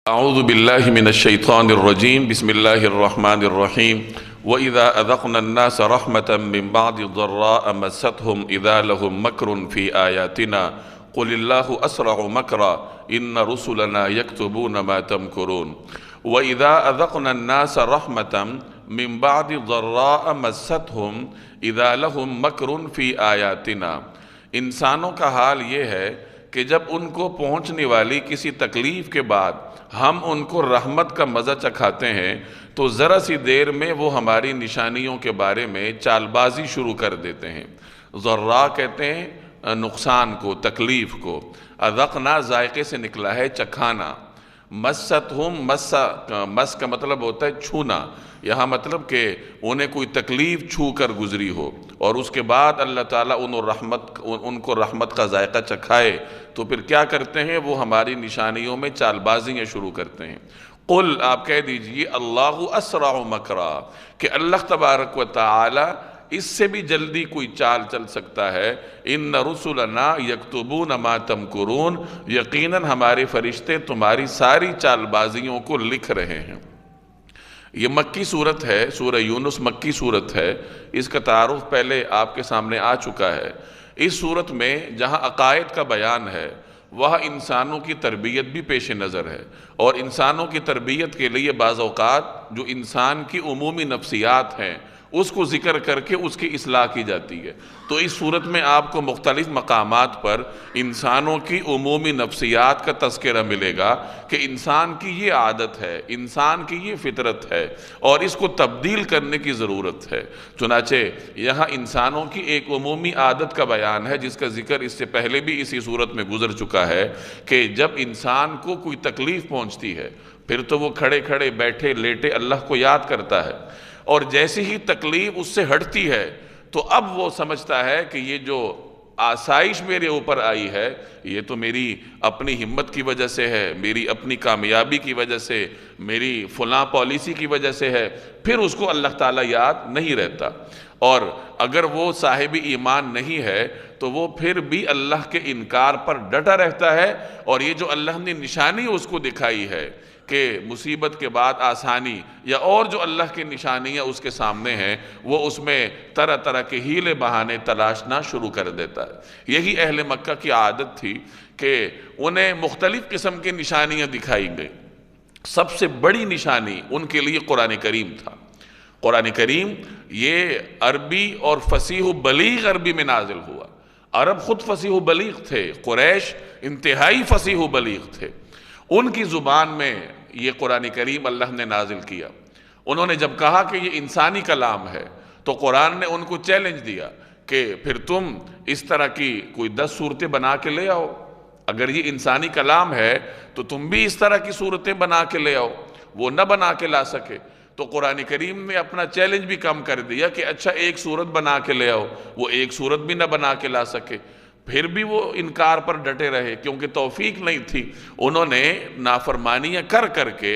اعوذ باللہ من الشیطان الرجیم بسم اللہ الرحمن الرحیم وَإِذَا أَذَقْنَا النَّاسَ رَحْمَةً مِّن بَعْدِ ضَرَّاءَ مَسَّتْهُمْ إِذَا لَهُم مَّكْرٌ فِي آيَاتِنَا قُلِ اللَّهُ أَسْرَعُ مَكْرًا إِنَّ رُسُلَنَا يَكْتُبُونَ مَا تَمْكُرُونَ وَإِذَا أَذَقْنَا النَّاسَ رَحْمَةً مِّن بَعْدِ ضَرَّاءَ مَسَّتْهُمْ إِذَا لَهُم مَّكْرٌ فِي آيَاتِنَا۔ انسانوں کا حال یہ ہے کہ جب ان کو پہنچنے والی کسی تکلیف کے بعد ہم ان کو رحمت کا مزہ چکھاتے ہیں تو ذرا سی دیر میں وہ ہماری نشانیوں کے بارے میں چال بازی شروع کر دیتے ہیں۔ ضراء کہتے ہیں نقصان کو، تکلیف کو۔ اذقنا ذائقے سے نکلا ہے، چکھانا۔ مستہم، مس کا مطلب ہوتا ہے چھونا، یہاں مطلب کہ انہیں کوئی تکلیف چھو کر گزری ہو اور اس کے بعد اللہ تعالیٰ ان کو رحمت کا ذائقہ چکھائے تو پھر کیا کرتے ہیں؟ وہ ہماری نشانیوں میں چال بازیاں شروع کرتے ہیں۔ قل، آپ کہہ دیجئے، اللہ اسرع مکرا، کہ اللہ تبارک و تعالی اس سے بھی جلدی کوئی چال چل سکتا ہے۔ ان رسلنا یکتبون ما تمکرون، یقیناً ہمارے فرشتے تمہاری ساری چال بازیوں کو لکھ رہے ہیں۔ یہ مکی صورت ہے، سورہ یونس مکی صورت ہے، اس کا تعارف پہلے آپ کے سامنے آ چکا ہے۔ اس صورت میں جہاں عقائد کا بیان ہے وہاں انسانوں کی تربیت بھی پیش نظر ہے، اور انسانوں کی تربیت کے لیے بعض اوقات جو انسان کی عمومی نفسیات ہیں اس کو ذکر کر کے اس کی اصلاح کی جاتی ہے۔ تو اس صورت میں آپ کو مختلف مقامات پر انسانوں کی عمومی نفسیات کا تذکرہ ملے گا کہ انسان کی یہ عادت ہے، انسان کی یہ فطرت ہے اور اس کو تبدیل کرنے کی ضرورت ہے۔ چنانچہ یہاں انسانوں کی ایک عمومی عادت کا بیان ہے جس کا ذکر اس سے پہلے بھی اسی صورت میں گزر چکا ہے کہ جب انسان کو کوئی تکلیف پہنچتی ہے پھر تو وہ کھڑے کھڑے بیٹھے لیٹے اللہ کو یاد کرتا ہے، اور جیسی ہی تکلیف اس سے ہٹتی ہے تو اب وہ سمجھتا ہے کہ یہ جو آسائش میرے اوپر آئی ہے یہ تو میری اپنی ہمت کی وجہ سے ہے، میری اپنی کامیابی کی وجہ سے، میری فلاں پالیسی کی وجہ سے ہے۔ پھر اس کو اللہ تعالیٰ یاد نہیں رہتا، اور اگر وہ صاحب ایمان نہیں ہے تو وہ پھر بھی اللہ کے انکار پر ڈٹا رہتا ہے، اور یہ جو اللہ نے نشانی اس کو دکھائی ہے کہ مصیبت کے بعد آسانی، یا اور جو اللہ کی نشانیاں اس کے سامنے ہیں، وہ اس میں طرح طرح کے ہیلے بہانے تلاشنا شروع کر دیتا ہے۔ یہی اہل مکہ کی عادت تھی کہ انہیں مختلف قسم کی نشانیاں دکھائی گئی۔ سب سے بڑی نشانی ان کے لیے قرآن کریم تھا۔ قرآن کریم یہ عربی اور فصیح و بلیغ عربی میں نازل ہوا۔ عرب خود فصیح و بلیغ تھے، قریش انتہائی فصیح و بلیغ تھے، ان کی زبان میں یہ قرآن کریم اللہ نے نازل کیا۔ انہوں نے جب کہا کہ یہ انسانی کلام ہے تو قرآن نے ان کو چیلنج دیا کہ پھر تم اس طرح کی کوئی 10 صورتیں بنا کے لے آؤ، اگر یہ انسانی کلام ہے تو تم بھی اس طرح کی صورتیں بنا کے لے آؤ۔ وہ نہ بنا کے لا سکے تو قرآن کریم نے اپنا چیلنج بھی کم کر دیا کہ اچھا ایک صورت بنا کے لے آؤ۔ وہ ایک صورت بھی نہ بنا کے لا سکے، پھر بھی وہ انکار پر ڈٹے رہے کیونکہ توفیق نہیں تھی۔ انہوں نے نافرمانیاں کر کر کے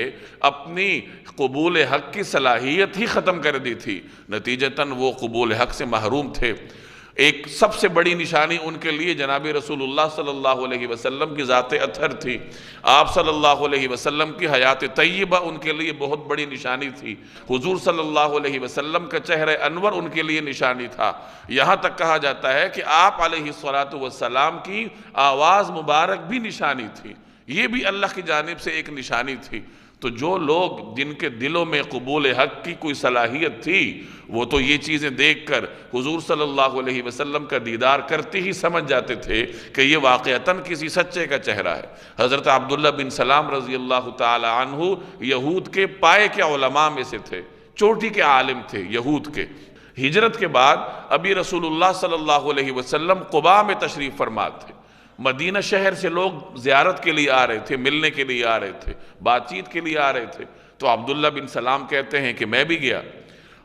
اپنی قبول حق کی صلاحیت ہی ختم کر دی تھی، نتیجتاً وہ قبول حق سے محروم تھے۔ ایک سب سے بڑی نشانی ان کے لیے جناب رسول اللہ صلی اللہ علیہ وسلم کی ذات اطہر تھی۔ آپ صلی اللہ علیہ وسلم کی حیات طیبہ ان کے لیے بہت بڑی نشانی تھی۔ حضور صلی اللہ علیہ وسلم کا چہرہ انور ان کے لیے نشانی تھا۔ یہاں تک کہا جاتا ہے کہ آپ علیہ السلام کی آواز مبارک بھی نشانی تھی، یہ بھی اللہ کی جانب سے ایک نشانی تھی۔ تو جو لوگ جن کے دلوں میں قبول حق کی کوئی صلاحیت تھی وہ تو یہ چیزیں دیکھ کر حضور صلی اللہ علیہ وسلم کا دیدار کرتے ہی سمجھ جاتے تھے کہ یہ واقعتاً کسی سچے کا چہرہ ہے۔ حضرت عبداللہ بن سلام رضی اللہ تعالی عنہ یہود کے پائے کے علماء میں سے تھے، چوٹی کے عالم تھے یہود کے۔ ہجرت کے بعد ابھی رسول اللہ صلی اللہ علیہ وسلم قباء میں تشریف فرما تھے۔ مدینہ شہر سے لوگ زیارت کے لیے آ رہے تھے، ملنے کے لیے آ رہے تھے، بات چیت کے لیے آ رہے تھے۔ تو عبداللہ بن سلام کہتے ہیں کہ میں بھی گیا۔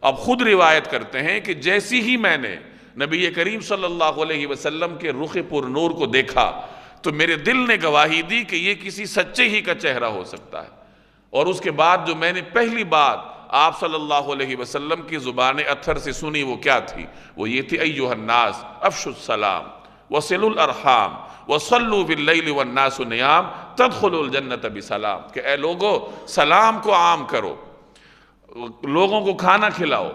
اب خود روایت کرتے ہیں کہ جیسی ہی میں نے نبی کریم صلی اللہ علیہ وسلم کے رخ پر نور کو دیکھا تو میرے دل نے گواہی دی کہ یہ کسی سچے ہی کا چہرہ ہو سکتا ہے۔ اور اس کے بعد جو میں نے پہلی بات آپ صلی اللہ علیہ وسلم کی زبان اطہر سے سنی وہ کیا تھی؟ وہ یہ تھی ایھا الناس افشوا السلام وصلوا الارحام وصلوا باللیل والناس نیام تدخلوا الجنت بسلام، کہ اے لوگو سلام کو عام کرو، لوگوں کو کھانا کھلاؤ،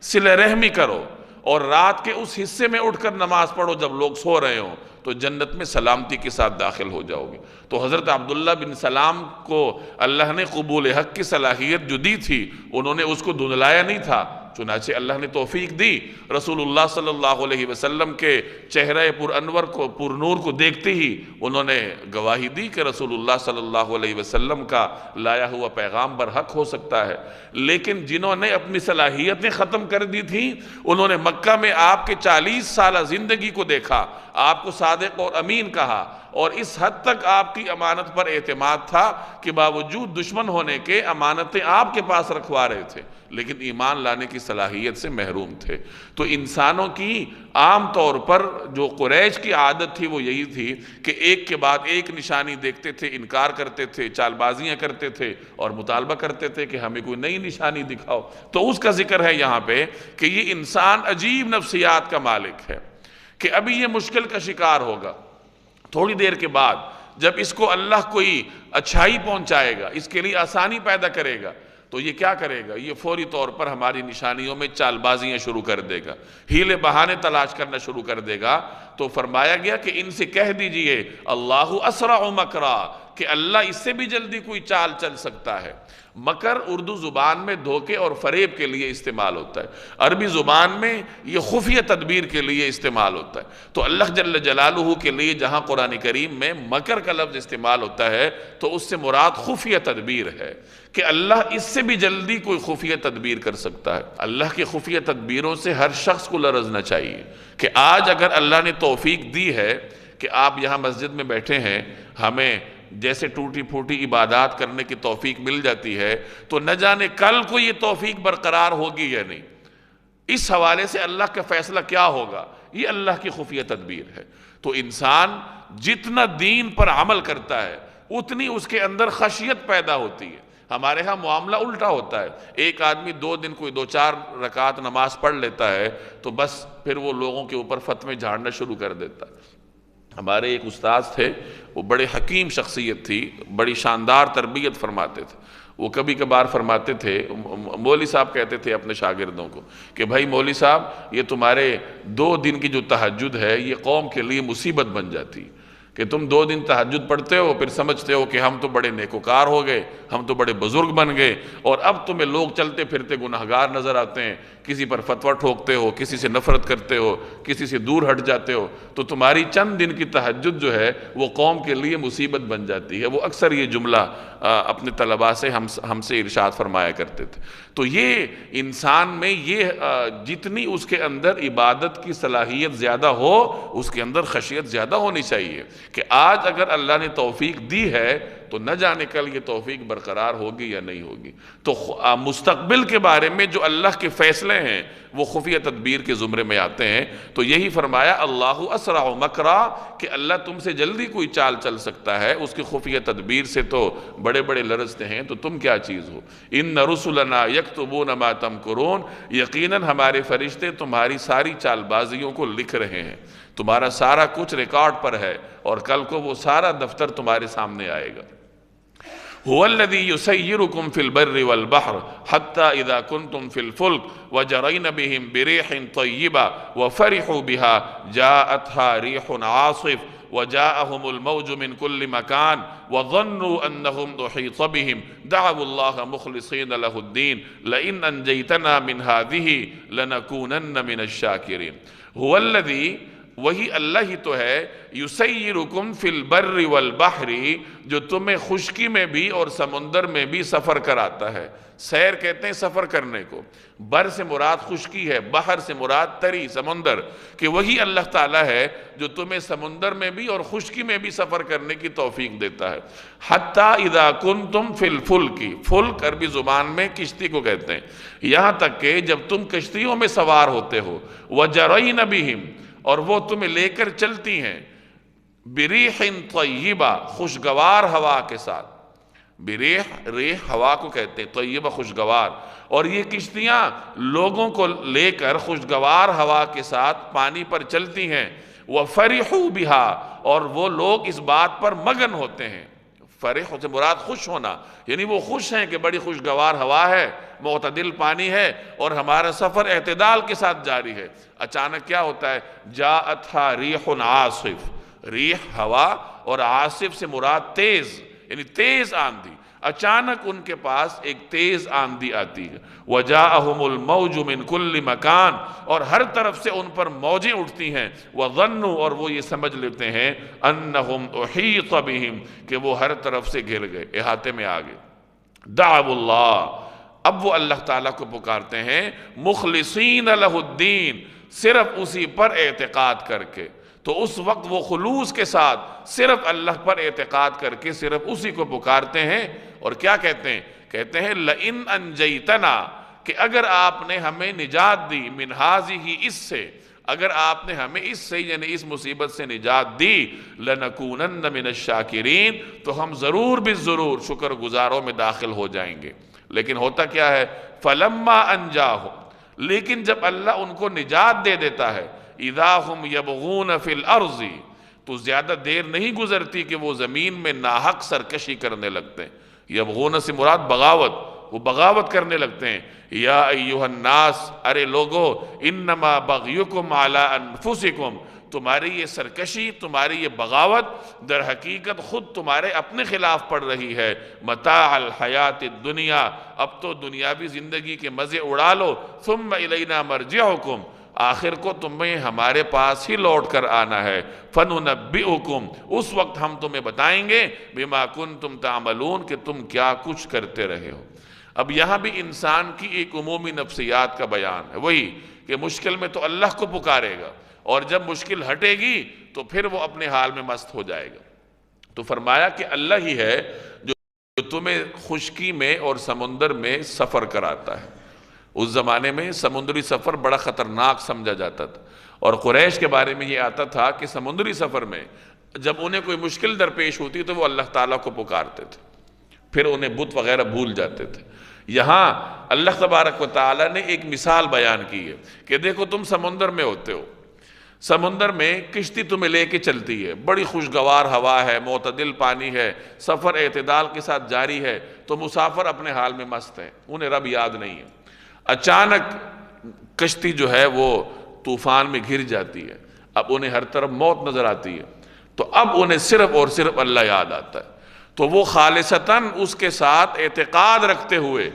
صلہ رحمی کرو، اور رات کے اس حصے میں اٹھ کر نماز پڑھو جب لوگ سو رہے ہوں، تو جنت میں سلامتی کے ساتھ داخل ہو جاؤ گے۔ تو حضرت عبداللہ بن سلام کو اللہ نے قبول حق کی صلاحیت جو دی تھی، انہوں نے اس کو دھندلایا نہیں تھا، چنانچہ اللہ نے توفیق دی۔ رسول اللہ صلی اللہ علیہ وسلم کے چہرہ پر انور کو، پر نور کو دیکھتے ہی انہوں نے گواہی دی کہ رسول اللہ صلی اللہ علیہ وسلم کا لایا ہوا پیغام برحق ہو سکتا ہے۔ لیکن جنہوں نے اپنی صلاحیتیں ختم کر دی تھیں، انہوں نے مکہ میں آپ کے 40 سالہ زندگی کو دیکھا، آپ کو صادق اور امین کہا، اور اس حد تک آپ کی امانت پر اعتماد تھا کہ باوجود دشمن ہونے کے امانتیں آپ کے پاس رکھوا رہے تھے، لیکن ایمان لانے کی صلاحیت سے محروم تھے۔ تو انسانوں کی عام طور پر جو قریش کی عادت تھی وہ یہی تھی کہ ایک کے بعد ایک نشانی دیکھتے تھے، انکار کرتے تھے، چال بازیاں کرتے تھے، اور مطالبہ کرتے تھے کہ ہمیں کوئی نئی نشانی دکھاؤ۔ تو اس کا ذکر ہے یہاں پہ کہ یہ انسان عجیب نفسیات کا مالک ہے، کہ ابھی یہ مشکل کا شکار ہوگا، تھوڑی دیر کے بعد جب اس کو اللہ کوئی اچھائی پہنچائے گا، اس کے لیے آسانی پیدا کرے گا، تو یہ کیا کرے گا؟ یہ فوری طور پر ہماری نشانیوں میں چال بازیاں شروع کر دے گا، ہیلے بہانے تلاش کرنا شروع کر دے گا۔ تو فرمایا گیا کہ ان سے کہہ دیجئے اللہ اسرع مکرا، کہ اللہ اس سے بھی جلدی کوئی چال چل سکتا ہے۔ مکر اردو زبان میں دھوکے اور فریب کے لیے استعمال ہوتا ہے، عربی زبان میں یہ خفیہ تدبیر کے لیے استعمال ہوتا ہے۔ تو اللہ جل جلالہ کے لیے جہاں قرآن کریم میں مکر کا لفظ استعمال ہوتا ہے تو اس سے مراد خفیہ تدبیر ہے، کہ اللہ اس سے بھی جلدی کوئی خفیہ تدبیر کر سکتا ہے۔ اللہ کی خفیہ تدبیروں سے ہر شخص کو لرزنا چاہیے، کہ آج اگر اللہ نے توفیق دی ہے کہ آپ یہاں مسجد میں بیٹھے ہیں، ہمیں جیسے ٹوٹی پھوٹی عبادات کرنے کی توفیق مل جاتی ہے، تو نہ جانے کل کو یہ توفیق برقرار ہوگی یا نہیں۔ اس حوالے سے اللہ کا فیصلہ کیا ہوگا، یہ اللہ کی خفیہ تدبیر ہے۔ تو انسان جتنا دین پر عمل کرتا ہے اتنی اس کے اندر خشیت پیدا ہوتی ہے۔ ہمارے ہاں معاملہ الٹا ہوتا ہے، ایک آدمی 2 دن کوئی 2-4 رکعت نماز پڑھ لیتا ہے تو بس پھر وہ لوگوں کے اوپر فتوے جھاڑنا شروع کر دیتا ہے۔ ہمارے ایک استاد تھے، وہ بڑے حکیم شخصیت تھی، بڑی شاندار تربیت فرماتے تھے۔ وہ کبھی کبھار فرماتے تھے، مولوی صاحب کہتے تھے اپنے شاگردوں کو کہ بھائی مولوی صاحب، یہ تمہارے 2 دن کی جو تہجد ہے یہ قوم کے لیے مصیبت بن جاتی، کہ تم 2 دن تہجد پڑھتے ہو، پھر سمجھتے ہو کہ ہم تو بڑے نیکوکار ہو گئے، ہم تو بڑے بزرگ بن گئے، اور اب تمہیں لوگ چلتے پھرتے گناہگار نظر آتے ہیں، کسی پر فتویٰ ٹھوکتے ہو، کسی سے نفرت کرتے ہو، کسی سے دور ہٹ جاتے ہو، تو تمہاری چند دن کی تہجد جو ہے وہ قوم کے لیے مصیبت بن جاتی ہے۔ وہ اکثر یہ جملہ اپنے طلباء سے ہم سے ارشاد فرمایا کرتے تھے۔ تو یہ انسان میں یہ جتنی اس کے اندر عبادت کی صلاحیت زیادہ ہو، اس کے اندر خشیت زیادہ ہونی چاہیے، کہ آج اگر اللہ نے توفیق دی ہے تو نہ جانے کل یہ توفیق برقرار ہوگی یا نہیں ہوگی۔ تو مستقبل کے بارے میں جو اللہ کے فیصلے ہیں وہ خفیہ تدبیر کے زمرے میں آتے ہیں۔ تو یہی فرمایا اللہ اسرع مکرا، کہ اللہ تم سے جلدی کوئی چال چل سکتا ہے، اس کی خفیہ تدبیر سے تو بڑے بڑے لرزتے ہیں، تو تم کیا چیز ہو۔ ان رسلنا یکتبون ما تمکرون، یقیناً ہمارے فرشتے تمہاری ساری چال بازیوں کو لکھ رہے ہیں، تمہارا سارا کچھ ریکارڈ پر ہے، اور کل کو وہ سارا دفتر تمہارے سامنے آئے گا۔ هو الذي يسيركم في البر والبحر حتى إذا كنتم في الفلك وجرين بهم بريح طيبة وفرحوا بها جاءتها ريح عاصف وجاءهم الموج من كل مكان وظنوا أنهم أحيط بهم دعوا الله مخلصين له الدين لئن أنجيتنا من هذه لنكونن من الشاكرين۔ هو الذي، وہی اللہ ہی تو ہے، یسیرکم فی البر والبحر، جو تمہیں خشکی میں بھی اور سمندر میں بھی سفر کراتا ہے۔ سیر کہتے ہیں سفر کرنے کو، بر سے مراد خشکی ہے، بحر سے مراد تری سمندر، کہ وہی اللہ تعالیٰ ہے جو تمہیں سمندر میں بھی اور خشکی میں بھی سفر کرنے کی توفیق دیتا ہے۔ حتیٰ اذا کنتم فی الفلک، فلک عربی زبان میں کشتی کو کہتے ہیں، یہاں تک کہ جب تم کشتیوں میں سوار ہوتے ہو، وجرین بہم، اور وہ تمہیں لے کر چلتی ہیں، بریح طیبہ، خوشگوار ہوا کے ساتھ۔ بریح، ریح ہوا کو کہتے ہیں، طیبہ خوشگوار، اور یہ کشتیاں لوگوں کو لے کر خوشگوار ہوا کے ساتھ پانی پر چلتی ہیں۔ وَفَرِحُوا بِهَا، اور وہ لوگ اس بات پر مگن ہوتے ہیں۔ فرح سے مراد خوش ہونا، یعنی وہ خوش ہیں کہ بڑی خوشگوار ہوا ہے، معتدل پانی ہے اور ہمارا سفر اعتدال کے ساتھ جاری ہے۔ اچانک کیا ہوتا ہے؟ جاءتھا ریح عاصف، ریح ہوا، اور عاصف سے مراد تیز، یعنی تیز آندھی۔ اچانک ان کے پاس ایک تیز آندھی آتی ہے۔ وَجَاءَهُمُ الْمَوْجُ مِنْ كُلِّ مَكَانٍ، اور ہر طرف سے ان پر موجیں اٹھتی ہیں۔ وَظَنُّوا، اور وہ یہ سمجھ لیتے ہیں، أَنَّهُمْ أُحِيطَ بِهِمْ، کہ وہ ہر طرف سے گھر گئے، احاطے میں آ گئے۔ دعوا اللہ، اب وہ اللہ تعالیٰ کو پکارتے ہیں، مخلصین لہ الدین، صرف اسی پر اعتقاد کر کے۔ تو اس وقت وہ خلوص کے ساتھ صرف اللہ پر اعتقاد کر کے صرف اسی کو پکارتے ہیں، اور کیا کہتے ہیں؟ کہتے ہیں لَإِنْ أَنْجَيْتَنَا، کہ اگر آپ نے ہمیں نجات دی، من ہذہ، اس سے، اگر آپ نے ہمیں اس سے یعنی اس مصیبت سے نجات دی، لَنَكُونَنَّ مِنَ الشَّاكِرِينَ، تو ہم ضرور بالضرور شکر گزاروں میں داخل ہو جائیں گے۔ لیکن ہوتا کیا ہے؟ فَلَمَّا أَنْجَاهُمْ، لیکن جب اللہ ان کو نجات دے دیتا ہے، اِذَا هُمْ يَبْغُونَ فِي الْأَرْضِ، تو زیادہ دیر نہیں گزرتی کہ وہ زمین میں ناحق سرکشی کرنے لگتے ہیں۔ یبغون سے مراد بغاوت، وہ بغاوت کرنے لگتے ہیں۔ یا ایہا الناس، ارے لوگو، انما بغیکم علی انفسکم، تمہاری یہ سرکشی، تمہاری یہ بغاوت در حقیقت خود تمہارے اپنے خلاف پڑ رہی ہے۔ متاع الحیات الدنیا، اب تو دنیاوی زندگی کے مزے اڑا لو، ثم الینا مرجعکم، آخر کو تمہیں ہمارے پاس ہی لوٹ کر آنا ہے۔ فَنُنَبِّئُكُمْ، اس وقت ہم تمہیں بتائیں گے، بِمَا كُنْتُمْ تَعْمَلُونَ، کہ تم کیا کچھ کرتے رہے ہو۔ اب یہاں بھی انسان کی ایک عمومی نفسیات کا بیان ہے، وہی کہ مشکل میں تو اللہ کو پکارے گا، اور جب مشکل ہٹے گی تو پھر وہ اپنے حال میں مست ہو جائے گا۔ تو فرمایا کہ اللہ ہی ہے جو تمہیں خشکی میں اور سمندر میں سفر کراتا ہے۔ اس زمانے میں سمندری سفر بڑا خطرناک سمجھا جاتا تھا، اور قریش کے بارے میں یہ آتا تھا کہ سمندری سفر میں جب انہیں کوئی مشکل درپیش ہوتی تو وہ اللہ تعالیٰ کو پکارتے تھے، پھر انہیں بت وغیرہ بھول جاتے تھے۔ یہاں اللہ تبارک و تعالیٰ نے ایک مثال بیان کی ہے کہ دیکھو تم سمندر میں ہوتے ہو، سمندر میں کشتی تمہیں لے کے چلتی ہے، بڑی خوشگوار ہوا ہے، معتدل پانی ہے، سفر اعتدال کے ساتھ جاری ہے، تو مسافر اپنے حال میں مست ہیں، انہیں رب یاد نہیں ہے۔ اچانک کشتی جو ہے وہ طوفان میں گر جاتی ہے، اب انہیں ہر طرف موت نظر آتی ہے، تو اب انہیں صرف اور صرف اللہ یاد آتا ہے، تو وہ خالصتاً اس کے ساتھ اعتقاد رکھتے ہوئے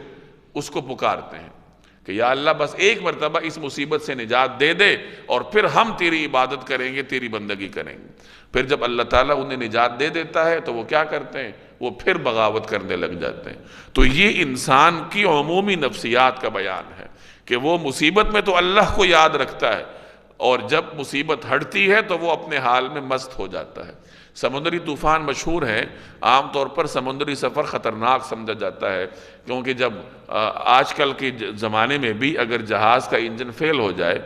اس کو پکارتے ہیں کہ یا اللہ بس ایک مرتبہ اس مصیبت سے نجات دے دے، اور پھر ہم تیری عبادت کریں گے، تیری بندگی کریں گے۔ پھر جب اللہ تعالیٰ انہیں نجات دے دیتا ہے تو وہ کیا کرتے ہیں؟ وہ پھر بغاوت کرنے لگ جاتے ہیں۔ تو یہ انسان کی عمومی نفسیات کا بیان ہے کہ وہ مصیبت میں تو اللہ کو یاد رکھتا ہے، اور جب مصیبت ہٹتی ہے تو وہ اپنے حال میں مست ہو جاتا ہے۔ سمندری طوفان مشہور ہیں، عام طور پر سمندری سفر خطرناک سمجھا جاتا ہے، کیونکہ جب آج کل کے زمانے میں بھی اگر جہاز کا انجن فیل ہو جائے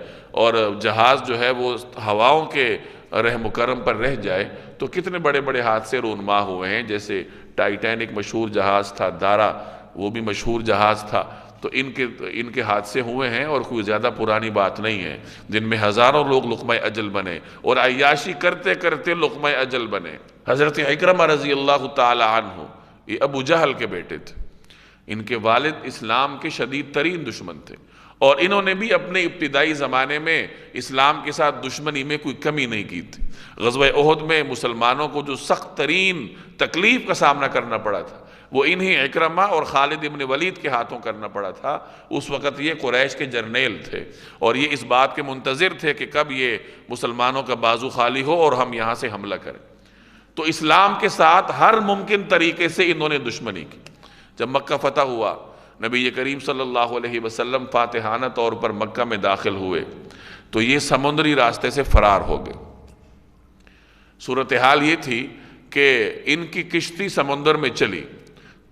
اور جہاز جو ہے وہ ہواؤں کے رحم و کرم پر رہ جائے تو کتنے بڑے بڑے حادثے رونما ہوئے ہیں، جیسے ٹائٹینک مشہور جہاز تھا، دارا وہ بھی مشہور جہاز تھا، تو ان کے حادثے ہوئے ہیں، اور کوئی زیادہ پرانی بات نہیں ہے، جن میں ہزاروں لوگ لقمہ اجل بنے اور عیاشی کرتے کرتے لقمہ اجل بنے۔ حضرت عکرمہ رضی اللہ تعالی عنہ، یہ ابو جہل کے بیٹے تھے، ان کے والد اسلام کے شدید ترین دشمن تھے، اور انہوں نے بھی اپنے ابتدائی زمانے میں اسلام کے ساتھ دشمنی میں کوئی کمی نہیں کی تھی۔ غزوہ احد میں مسلمانوں کو جو سخت ترین تکلیف کا سامنا کرنا پڑا تھا وہ انہی عکرمہ اور خالد ابن ولید کے ہاتھوں کرنا پڑا تھا۔ اس وقت یہ قریش کے جرنیل تھے، اور یہ اس بات کے منتظر تھے کہ کب یہ مسلمانوں کا بازو خالی ہو اور ہم یہاں سے حملہ کریں۔ تو اسلام کے ساتھ ہر ممکن طریقے سے انہوں نے دشمنی کی۔ جب مکہ فتح ہوا، نبی کریم صلی اللہ علیہ وسلم فاتحانہ طور پر مکہ میں داخل ہوئے تو یہ سمندری راستے سے فرار ہو گئے۔ صورتحال یہ تھی کہ ان کی کشتی سمندر میں چلی،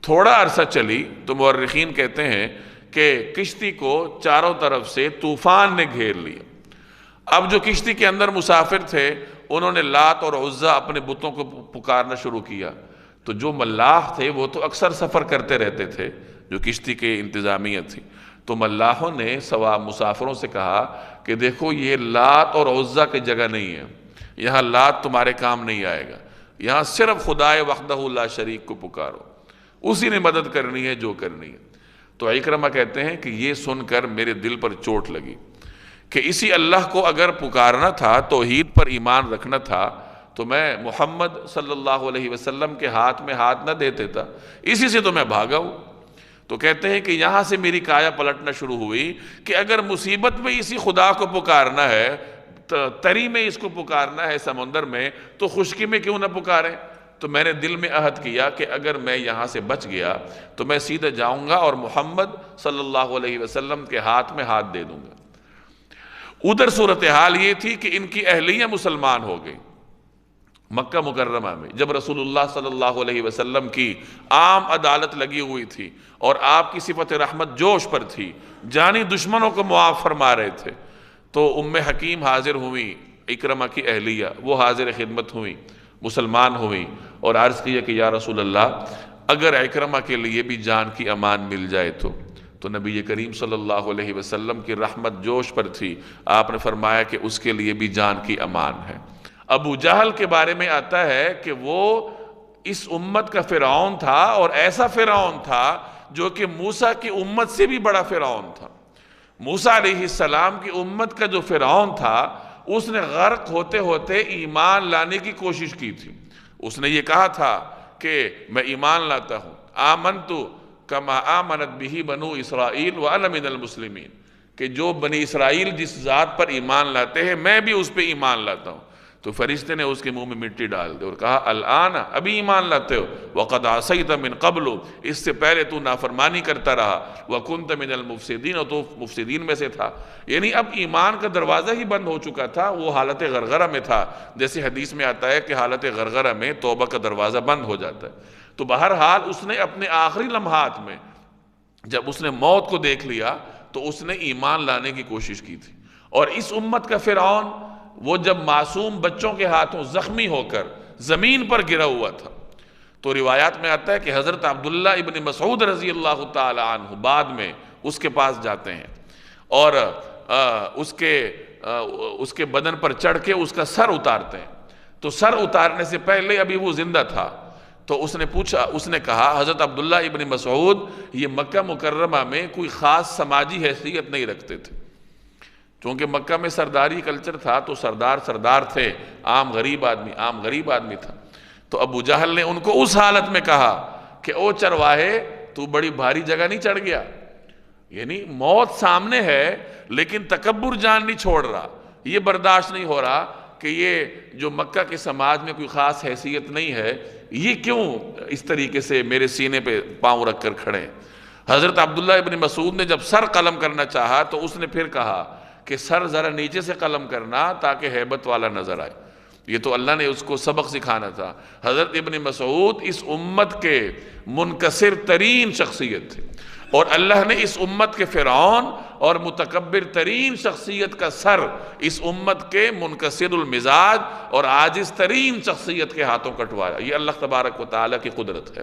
تھوڑا عرصہ چلی تو مورخین کہتے ہیں کہ کشتی کو چاروں طرف سے طوفان نے گھیر لیا۔ اب جو کشتی کے اندر مسافر تھے انہوں نے لات اور عزا اپنے بتوں کو پکارنا شروع کیا، تو جو ملاح تھے وہ تو اکثر سفر کرتے رہتے تھے، جو کشتی کے انتظامیہ تھی، تو ملاحوں نے سوا مسافروں سے کہا کہ دیکھو یہ لات اور عزا کی جگہ نہیں ہے، یہاں لات تمہارے کام نہیں آئے گا، یہاں صرف خدائے وحدہ لا شریک کو پکارو، اسی نے مدد کرنی ہے جو کرنی ہے۔ تو اکرمہ کہتے ہیں کہ یہ سن کر میرے دل پر چوٹ لگی کہ اسی اللہ کو اگر پکارنا تھا، توحید پر ایمان رکھنا تھا، تو میں محمد صلی اللہ علیہ وسلم کے ہاتھ میں ہاتھ نہ دیتے تھا، اسی سے تو میں بھاگا ہوں۔ تو کہتے ہیں کہ یہاں سے میری کایا پلٹنا شروع ہوئی کہ اگر مصیبت میں اسی خدا کو پکارنا ہے، تری میں اس کو پکارنا ہے سمندر میں، تو خشکی میں کیوں نہ پکاریں؟ تو میں نے دل میں عہد کیا کہ اگر میں یہاں سے بچ گیا تو میں سیدھے جاؤں گا اور محمد صلی اللہ علیہ وسلم کے ہاتھ میں ہاتھ دے دوں گا۔ ادھر صورتحال یہ تھی کہ ان کی اہلیہ مسلمان ہو گئی مکہ مکرمہ میں، جب رسول اللہ صلی اللہ علیہ وسلم کی عام عدالت لگی ہوئی تھی اور آپ کی صفت رحمت جوش پر تھی، جانی دشمنوں کو معاف فرما رہے تھے، تو ام حکیم حاضر ہوئی، اکرمہ کی اہلیہ، وہ حاضر خدمت ہوئی، مسلمان ہوئی، اور عرض کیا کہ یا رسول اللہ اگر اکرمہ کے لیے بھی جان کی امان مل جائے تو نبی کریم صلی اللہ علیہ وسلم کی رحمت جوش پر تھی، آپ نے فرمایا کہ اس کے لیے بھی جان کی امان ہے۔ ابو جہل کے بارے میں آتا ہے کہ وہ اس امت کا فرعون تھا، اور ایسا فرعون تھا جو کہ موسیٰ کی امت سے بھی بڑا فرعون تھا۔ موسیٰ علیہ السلام کی امت کا جو فرعون تھا، اس نے غرق ہوتے ہوتے ایمان لانے کی کوشش کی تھی۔ اس نے یہ کہا تھا کہ میں ایمان لاتا ہوں، آمنت کما آمنت بہ بنو اسرائیل وانا من المسلمین، کہ جو بنی اسرائیل جس ذات پر ایمان لاتے ہیں میں بھی اس پہ ایمان لاتا ہوں۔ تو فرشتے نے اس کے منہ میں مٹی ڈال دی اور کہا الآن، ابھی ایمان لاتے ہو، وقد عصیت من قبل، اس سے پہلے تو نافرمانی کرتا رہا، وکنت من المفسدین، اور تو مفسدین میں سے تھا۔ یعنی اب ایمان کا دروازہ ہی بند ہو چکا تھا، وہ حالت غرغرہ میں تھا، جیسے حدیث میں آتا ہے کہ حالت غرغرہ میں توبہ کا دروازہ بند ہو جاتا ہے۔ تو بہرحال اس نے اپنے آخری لمحات میں جب اس نے موت کو دیکھ لیا تو اس نے ایمان لانے کی کوشش کی تھی۔ اور اس امت کا فرعون وہ جب معصوم بچوں کے ہاتھوں زخمی ہو کر زمین پر گرا ہوا تھا، تو روایات میں آتا ہے کہ حضرت عبداللہ ابن مسعود رضی اللہ تعالی عنہ بعد میں اس کے پاس جاتے ہیں اور اس کے بدن پر چڑھ کے اس کا سر اتارتے ہیں۔ تو سر اتارنے سے پہلے ابھی وہ زندہ تھا، تو اس نے کہا حضرت عبداللہ ابن مسعود یہ مکہ مکرمہ میں کوئی خاص سماجی حیثیت نہیں رکھتے تھے، چونکہ مکہ میں سرداری کلچر تھا، تو سردار تھے، عام غریب آدمی تھا۔ تو ابو جہل نے ان کو اس حالت میں کہا کہ او چرواہے، تو بڑی بھاری جگہ نہیں چڑھ گیا؟ یعنی موت سامنے ہے لیکن تکبر جان نہیں چھوڑ رہا، یہ برداشت نہیں ہو رہا کہ یہ جو مکہ کے سماج میں کوئی خاص حیثیت نہیں ہے، یہ کیوں اس طریقے سے میرے سینے پہ پاؤں رکھ کر کھڑے ہیں۔ حضرت عبداللہ ابن مسعود نے جب سر قلم کرنا چاہا تو اس نے پھر کہا کہ سر ذرا نیچے سے قلم کرنا تاکہ ہیبت والا نظر آئے۔ یہ تو اللہ نے اس کو سبق سکھانا تھا۔ حضرت ابن مسعود اس امت کے منکسر ترین شخصیت تھے، اور اللہ نے اس امت کے فرعون اور متکبر ترین شخصیت کا سر اس امت کے منکسر المزاج اور عاجز ترین شخصیت کے ہاتھوں کٹوایا۔ یہ اللہ تبارک و تعالیٰ کی قدرت ہے۔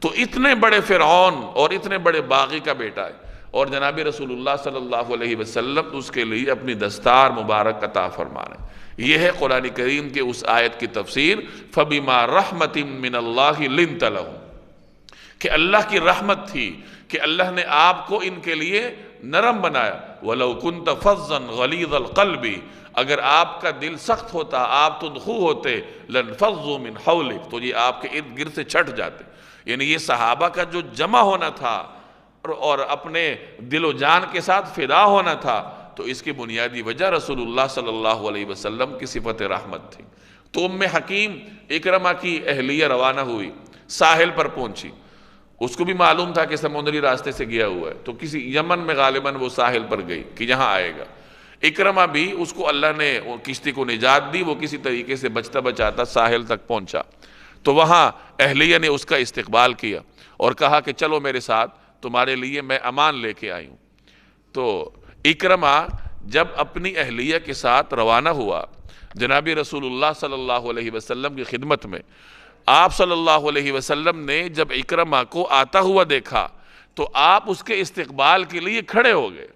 تو اتنے بڑے فرعون اور اتنے بڑے باغی کا بیٹا ہے، اور جناب رسول اللہ صلی اللہ علیہ وسلم اس کے لیے اپنی دستار مبارک عطا فرما رہے ہیں۔ یہ ہے قرآن کریم کے اس آیت کی تفسیر، فَبِمَا رَحْمَةٍ مِّنَ اللَّهِ لِنْتَ لَهُمْ، کہ اللہ کی رحمت تھی کہ اللہ نے آپ کو ان کے لیے نرم بنایا۔ وَلَوْ كُنْتَ فَظًّا غَلِيظَ الْقَلْبِ، اگر آپ کا دل سخت ہوتا، آپ تندخو ہوتے، لَانْفَضُّوا مِنْ حَوْلِكَ، تو یہ آپ کے ارد گرد سے چھٹ جاتے۔ یعنی یہ صحابہ کا جو جمع ہونا تھا اور اپنے دل و جان کے ساتھ فدا ہونا تھا، تو اس کی بنیادی وجہ رسول اللہ صلی اللہ علیہ وسلم کی صفت رحمت تھی۔ تو ام حکیم اکرمہ کی اہلیہ روانہ ہوئی، ساحل پر پہنچی، اس کو بھی معلوم تھا کہ سمندری راستے سے گیا ہوا ہے، تو کسی یمن میں غالباً وہ ساحل پر گئی کہ یہاں آئے گا۔ اکرمہ بھی، اس کو اللہ نے کشتی کو نجات دی، وہ کسی طریقے سے بچتا بچاتا ساحل تک پہنچا، تو وہاں اہلیہ نے اس کا استقبال کیا اور کہا کہ چلو میرے ساتھ، تمہارے لیے میں امان لے کے آئی ہوں۔ تو اکرمہ جب اپنی اہلیہ کے ساتھ روانہ ہوا جناب رسول اللہ صلی اللہ علیہ وسلم کی خدمت میں، آپ صلی اللہ علیہ وسلم نے جب اکرمہ کو آتا ہوا دیکھا تو آپ اس کے استقبال کے لیے کھڑے ہو گئے،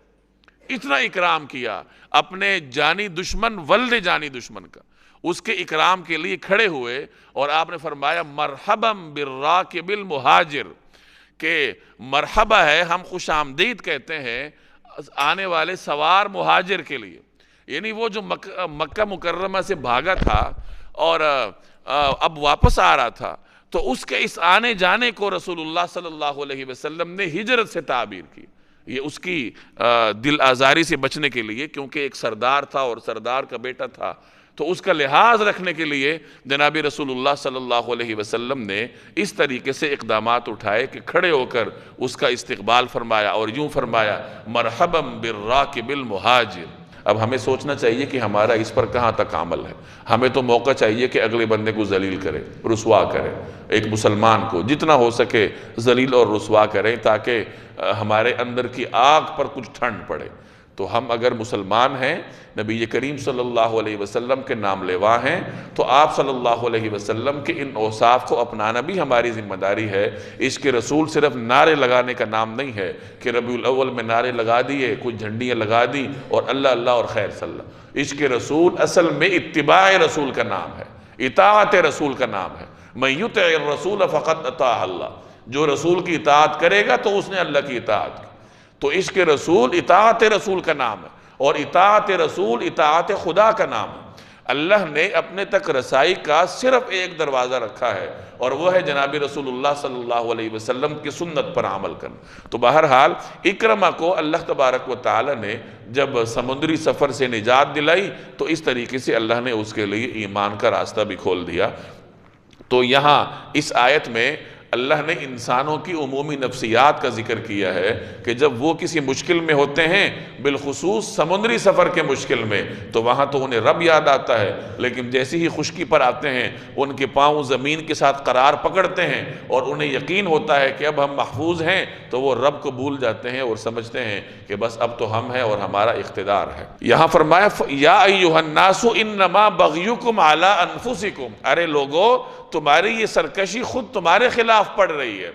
اتنا اکرام کیا اپنے جانی دشمن ولد جانی دشمن کا۔ اس کے اکرام کے لیے کھڑے ہوئے، اور آپ نے فرمایا مرحباً بالراکب المہاجر، کہ مرحبا ہے، ہم خوش آمدید کہتے ہیں آنے والے سوار مہاجر کے لیے، یعنی وہ جو مکہ مکرمہ سے بھاگا تھا اور اب واپس آ رہا تھا، تو اس کے اس آنے جانے کو رسول اللہ صلی اللہ علیہ وسلم نے ہجرت سے تعبیر کی، یہ اس کی دل آزاری سے بچنے کے لیے، کیونکہ ایک سردار تھا اور سردار کا بیٹا تھا، تو اس کا لحاظ رکھنے کے لیے جناب رسول اللہ صلی اللہ علیہ وسلم نے اس طریقے سے اقدامات اٹھائے کہ کھڑے ہو کر اس کا استقبال فرمایا اور یوں فرمایا مرحباً بالراکب المہاجر۔ اب ہمیں سوچنا چاہیے کہ ہمارا اس پر کہاں تک عمل ہے۔ ہمیں تو موقع چاہیے کہ اگلے بندے کو ذلیل کرے، رسوا کرے، ایک مسلمان کو جتنا ہو سکے ذلیل اور رسوا کریں، تاکہ ہمارے اندر کی آگ پر کچھ ٹھنڈ پڑے۔ تو ہم اگر مسلمان ہیں، نبی کریم صلی اللہ علیہ وسلم کے نام لیوا ہیں، تو آپ صلی اللہ علیہ وسلم کے ان اوصاف کو اپنانا بھی ہماری ذمہ داری ہے۔ عشق رسول صرف نعرے لگانے کا نام نہیں ہے کہ ربیع الاول میں نعرے لگا دیے، کچھ جھنڈیاں لگا دی اور اللہ اللہ اور خیر صلی اللہ۔ عشق رسول اصل میں اتباع رسول کا نام ہے، اطاعت رسول کا نام ہے۔ من یطع الرسول فقد اطاع اللہ، جو رسول کی اطاعت کرے گا تو اس نے اللہ کی اطاعت کی۔ تو عشق رسول اطاعت رسول کا نام ہے، اور اطاعت رسول اطاعت خدا کا نام ہے۔ اللہ نے اپنے تک رسائی کا صرف ایک دروازہ رکھا ہے، اور وہ ہے جناب رسول اللہ صلی اللہ علیہ وسلم کی سنت پر عمل کرنا۔ تو بہرحال اکرمہ کو اللہ تبارک و تعالی نے جب سمندری سفر سے نجات دلائی، تو اس طریقے سے اللہ نے اس کے لیے ایمان کا راستہ بھی کھول دیا۔ تو یہاں اس آیت میں اللہ نے انسانوں کی عمومی نفسیات کا ذکر کیا ہے کہ جب وہ کسی مشکل میں ہوتے ہیں، بالخصوص سمندری سفر کے مشکل میں، تو وہاں تو انہیں رب یاد آتا ہے، لیکن جیسے ہی خشکی پر آتے ہیں ان کے پاؤں زمین کے ساتھ قرار پکڑتے ہیں اور انہیں یقین ہوتا ہے کہ اب ہم محفوظ ہیں، تو وہ رب کو بھول جاتے ہیں اور سمجھتے ہیں کہ بس اب تو ہم ہیں اور ہمارا اقتدار ہے۔ یہاں فرمایا یا ایھا الناس انما بغیکم علی انفسکم، ارے لوگو تمہاری یہ سرکشی خود تمہارے خلاف پڑ رہی ہے،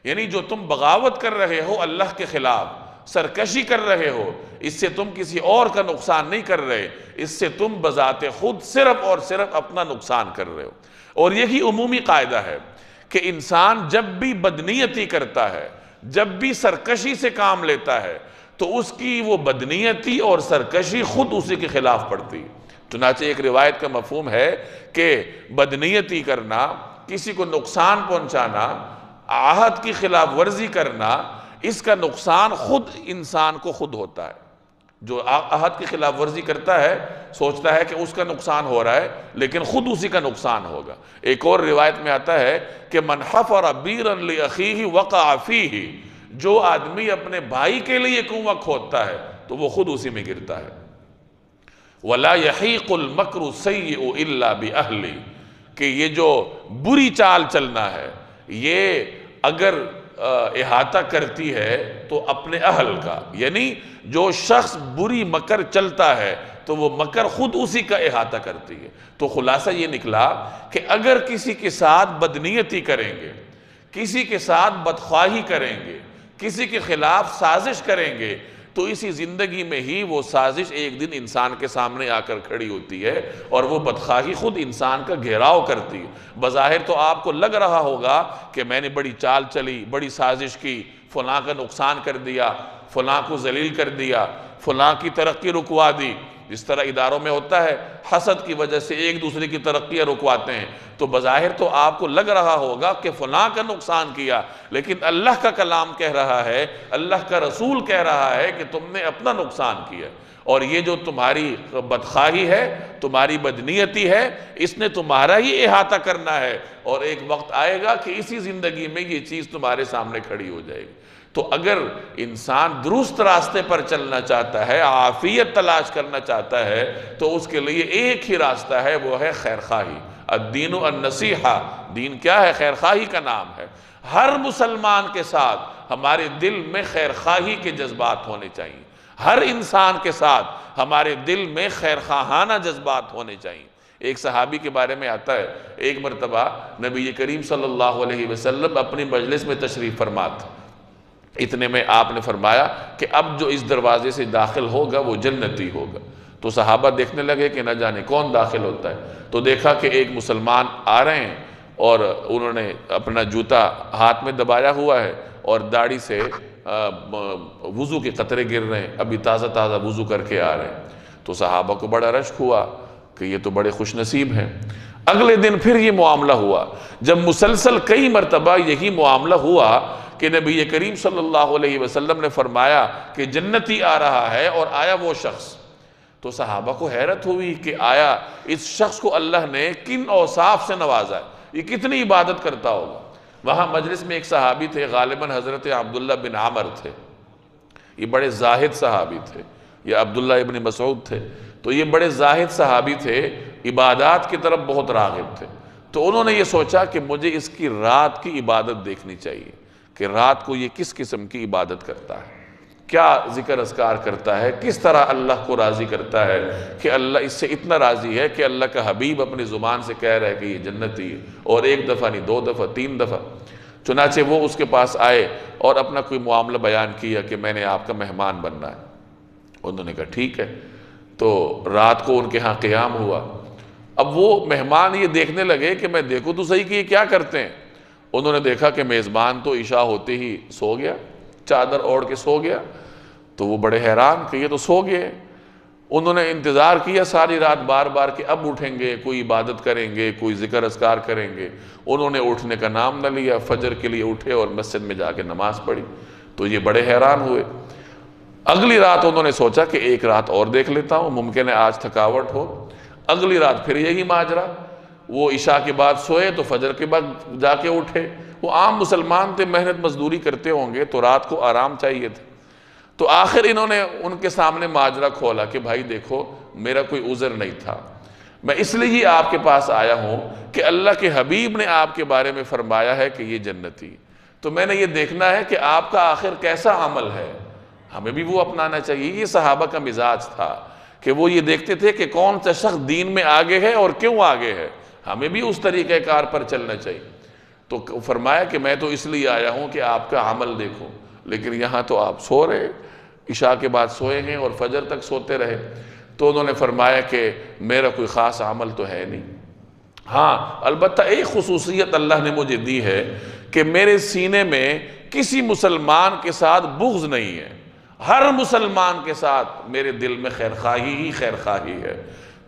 یعنی جو تم بغاوت کر رہے ہو اللہ کے خلاف، سرکشی کر رہے ہو، اس سے تم کسی اور کا نقصان نہیں کر رہے، اس سے تم بذات خود صرف اور صرف اپنا نقصان کر رہے ہو۔ اور یہی عمومی قاعدہ ہے کہ انسان جب بھی بدنیتی کرتا ہے، جب بھی سرکشی سے کام لیتا ہے، تو اس کی وہ بدنیتی اور سرکشی خود اسی کے خلاف پڑتی ہے۔ چنانچہ ایک روایت کا مفہوم ہے کہ بدنیتی کرنا، کسی کو نقصان پہنچانا، عہد کی خلاف ورزی کرنا، اس کا نقصان خود انسان کو خود ہوتا ہے۔ جو عہد کی خلاف ورزی کرتا ہے سوچتا ہے کہ اس کا نقصان ہو رہا ہے، لیکن خود اسی کا نقصان ہوگا۔ ایک اور روایت میں آتا ہے کہ من حفر بیرا لاخیہ وقع فیہ، جو آدمی اپنے بھائی کے لیے کنواں کھودتا ہے تو وہ خود اسی میں گرتا ہے۔ وَلَا يَحِيقُ الْمَكْرُ السَّيِّئُ إِلَّا بِأَهْلِ، کہ یہ جو بری چال چلنا ہے، یہ اگر احاطہ کرتی ہے تو اپنے اہل کا، یعنی جو شخص بری مکر چلتا ہے تو وہ مکر خود اسی کا احاطہ کرتی ہے۔ تو خلاصہ یہ نکلا کہ اگر کسی کے ساتھ بدنیتی کریں گے، کسی کے ساتھ بدخواہی کریں گے، کسی کے خلاف سازش کریں گے، تو اسی زندگی میں ہی وہ سازش ایک دن انسان کے سامنے آ کر کھڑی ہوتی ہے، اور وہ بدخواہی خود انسان کا گھیراؤ کرتی ہے۔ بظاہر تو آپ کو لگ رہا ہوگا کہ میں نے بڑی چال چلی، بڑی سازش کی، فلاں کا نقصان کر دیا، فلاں کو ذلیل کر دیا، فلاں کی ترقی رکوا دی۔ جس طرح اداروں میں ہوتا ہے، حسد کی وجہ سے ایک دوسرے کی ترقیاں رکواتے ہیں، تو بظاہر تو آپ کو لگ رہا ہوگا کہ فلاں کا نقصان کیا، لیکن اللہ کا کلام کہہ رہا ہے، اللہ کا رسول کہہ رہا ہے کہ تم نے اپنا نقصان کیا، اور یہ جو تمہاری بدخواہی ہے، تمہاری بدنیتی ہے، اس نے تمہارا ہی احاطہ کرنا ہے، اور ایک وقت آئے گا کہ اسی زندگی میں یہ چیز تمہارے سامنے کھڑی ہو جائے گی۔ تو اگر انسان درست راستے پر چلنا چاہتا ہے، عافیت تلاش کرنا چاہتا ہے، تو اس کے لیے ایک ہی راستہ ہے، وہ ہے خیرخواہی۔ الدین النصیحہ، دین کیا ہے؟ خیرخواہی کا نام ہے۔ ہر مسلمان کے ساتھ ہمارے دل میں خیرخواہی کے جذبات ہونے چاہیے، ہر انسان کے ساتھ ہمارے دل میں خیرخواہانہ جذبات ہونے چاہیے۔ ایک صحابی کے بارے میں آتا ہے، ایک مرتبہ نبی کریم صلی اللہ علیہ وسلم اپنی مجلس میں تشریف فرما تھے، اتنے میں آپ نے فرمایا کہ اب جو اس دروازے سے داخل ہوگا وہ جنتی ہوگا۔ تو صحابہ دیکھنے لگے کہ نہ جانے کون داخل ہوتا ہے، تو دیکھا کہ ایک مسلمان آ رہے ہیں اور انہوں نے اپنا جوتا ہاتھ میں دبایا ہوا ہے اور داڑھی سے وضو کے قطرے گر رہے ہیں، ابھی تازہ تازہ وضو کر کے آ رہے ہیں۔ تو صحابہ کو بڑا رشک ہوا کہ یہ تو بڑے خوش نصیب ہیں۔ اگلے دن پھر یہ معاملہ ہوا، جب مسلسل کئی مرتبہ یہی معاملہ ہوا کہ نبی کریم صلی اللہ علیہ وسلم نے فرمایا کہ جنتی آ رہا ہے اور آیا وہ شخص، تو صحابہ کو حیرت ہوئی کہ آیا اس شخص کو اللہ نے کن اوصاف سے نوازا ہے، یہ کتنی عبادت کرتا ہوگا۔ وہاں مجلس میں ایک صحابی تھے، غالباً حضرت عبداللہ بن عامر تھے، یہ بڑے زاہد صحابی تھے، یا عبداللہ ابن مسعود تھے، تو یہ بڑے زاہد صحابی تھے، عبادات کی طرف بہت راغب تھے۔ تو انہوں نے یہ سوچا کہ مجھے اس کی رات کی عبادت دیکھنی چاہیے کہ رات کو یہ کس قسم کی عبادت کرتا ہے، کیا ذکر اذکار کرتا ہے، کس طرح اللہ کو راضی کرتا ہے کہ اللہ اس سے اتنا راضی ہے کہ اللہ کا حبیب اپنی زبان سے کہہ رہا ہے کہ یہ جنتی ہے، اور ایک دفعہ نہیں، 2 دفعہ 3 دفعہ۔ چنانچہ وہ اس کے پاس آئے اور اپنا کوئی معاملہ بیان کیا کہ میں نے آپ کا مہمان بننا ہے۔ انہوں نے کہا ٹھیک ہے، تو رات کو ان کے ہاں قیام ہوا۔ اب وہ مہمان یہ دیکھنے لگے کہ میں دیکھوں تو صحیح کہ یہ کیا کرتے ہیں۔ انہوں نے دیکھا کہ میزبان تو عشاء ہوتے ہی سو گیا، چادر اوڑھ کے سو گیا، تو وہ بڑے حیران کہ یہ تو سو گئے۔ انہوں نے انتظار کیا ساری رات بار بار کہ اب اٹھیں گے، کوئی عبادت کریں گے، کوئی ذکر اذکار کریں گے۔ انہوں نے اٹھنے کا نام نہ لیا، فجر کے لیے اٹھے اور مسجد میں جا کے نماز پڑھی، تو یہ بڑے حیران ہوئے۔ اگلی رات انہوں نے سوچا کہ ایک رات اور دیکھ لیتا ہوں، ممکن ہے آج تھکاوٹ ہو۔ اگلی رات پھر یہی ماجرا، وہ عشاء کے بعد سوئے تو فجر کے بعد جا کے اٹھے۔ وہ عام مسلمان تھے، محنت مزدوری کرتے ہوں گے تو رات کو آرام چاہیے تھا۔ تو آخر انہوں نے ان کے سامنے ماجرا کھولا کہ بھائی دیکھو، میرا کوئی عذر نہیں تھا، میں اس لیے آپ کے پاس آیا ہوں کہ اللہ کے حبیب نے آپ کے بارے میں فرمایا ہے کہ یہ جنتی، تو میں نے یہ دیکھنا ہے کہ آپ کا آخر کیسا عمل ہے، ہمیں بھی وہ اپنانا چاہیے۔ یہ صحابہ کا مزاج تھا کہ وہ یہ دیکھتے تھے کہ کون سا شخص دین میں آگے ہے اور کیوں آگے ہے، ہمیں بھی اس طریقہ کار پر چلنا چاہیے۔ تو فرمایا کہ میں تو اس لیے آیا ہوں کہ آپ کا عمل دیکھوں، لیکن یہاں تو آپ سو رہے، عشاء کے بعد سوئے ہیں اور فجر تک سوتے رہے۔ تو انہوں نے فرمایا کہ میرا کوئی خاص عمل تو ہے نہیں، ہاں البتہ ایک خصوصیت اللہ نے مجھے دی ہے کہ میرے سینے میں کسی مسلمان کے ساتھ بغض نہیں ہے، ہر مسلمان کے ساتھ میرے دل میں خیرخواہی ہی خیرخواہی ہے۔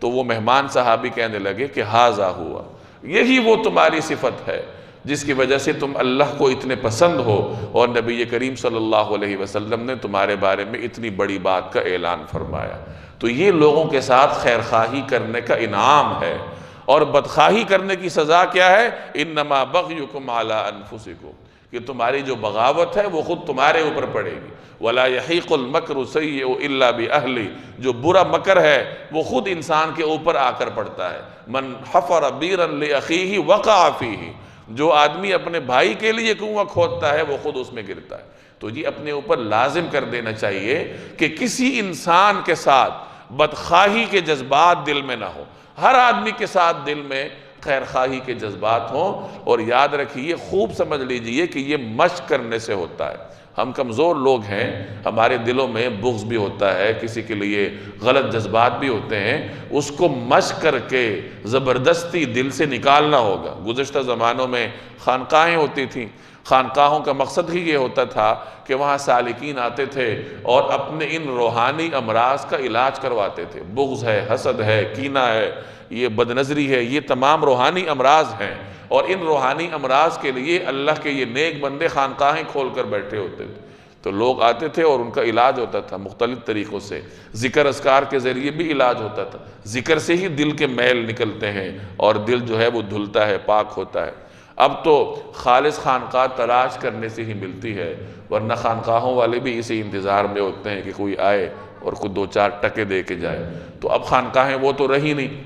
تو وہ مہمان صحابی کہنے لگے کہ ہاذا ہوا، یہی وہ تمہاری صفت ہے جس کی وجہ سے تم اللہ کو اتنے پسند ہو، اور نبی کریم صلی اللہ علیہ وسلم نے تمہارے بارے میں اتنی بڑی بات کا اعلان فرمایا۔ تو یہ لوگوں کے ساتھ خیرخواہی کرنے کا انعام ہے، اور بدخواہی کرنے کی سزا کیا ہے؟ انما بغیکم علی انفسکم، کہ تمہاری جو بغاوت ہے وہ خود تمہارے اوپر پڑے گی۔ ولا یحیق المکر السیئ الا باہلہ، جو برا مکر ہے وہ خود انسان کے اوپر آ کر پڑتا ہے۔ من حفر بیرا لاخیہ وقع فیہ، جو آدمی اپنے بھائی کے لیے کنواں کھودتا ہے وہ خود اس میں گرتا ہے۔ تو یہ اپنے اوپر لازم کر دینا چاہیے کہ کسی انسان کے ساتھ بدخواہی کے جذبات دل میں نہ ہو، ہر آدمی کے ساتھ دل میں خیرخواہی کے جذبات ہوں۔ اور یاد رکھیے، خوب سمجھ لیجئے کہ یہ مشق کرنے سے ہوتا ہے۔ ہم کمزور لوگ ہیں، ہمارے دلوں میں بغض بھی ہوتا ہے، کسی کے لیے غلط جذبات بھی ہوتے ہیں، اس کو مشق کر کے زبردستی دل سے نکالنا ہوگا۔ گزشتہ زمانوں میں خانقاہیں ہوتی تھیں، خانقاہوں کا مقصد ہی یہ ہوتا تھا کہ وہاں سالکین آتے تھے اور اپنے ان روحانی امراض کا علاج کرواتے تھے۔ بغض ہے، حسد ہے، کینہ ہے، یہ بدنظری ہے، یہ تمام روحانی امراض ہیں، اور ان روحانی امراض کے لیے اللہ کے یہ نیک بندے خانقاہیں کھول کر بیٹھے ہوتے تھے۔ تو لوگ آتے تھے اور ان کا علاج ہوتا تھا مختلف طریقوں سے، ذکر اذکار کے ذریعے بھی علاج ہوتا تھا۔ ذکر سے ہی دل کے میل نکلتے ہیں اور دل جو ہے وہ دھلتا ہے، پاک ہوتا ہے۔ اب تو خالص خانقاہ تلاش کرنے سے ہی ملتی ہے، ورنہ خانقاہوں والے بھی اسی انتظار میں ہوتے ہیں کہ کوئی آئے اور کوئی 2-4 ٹکے دے کے جائے۔ تو اب خانقاہیں وہ تو رہی نہیں،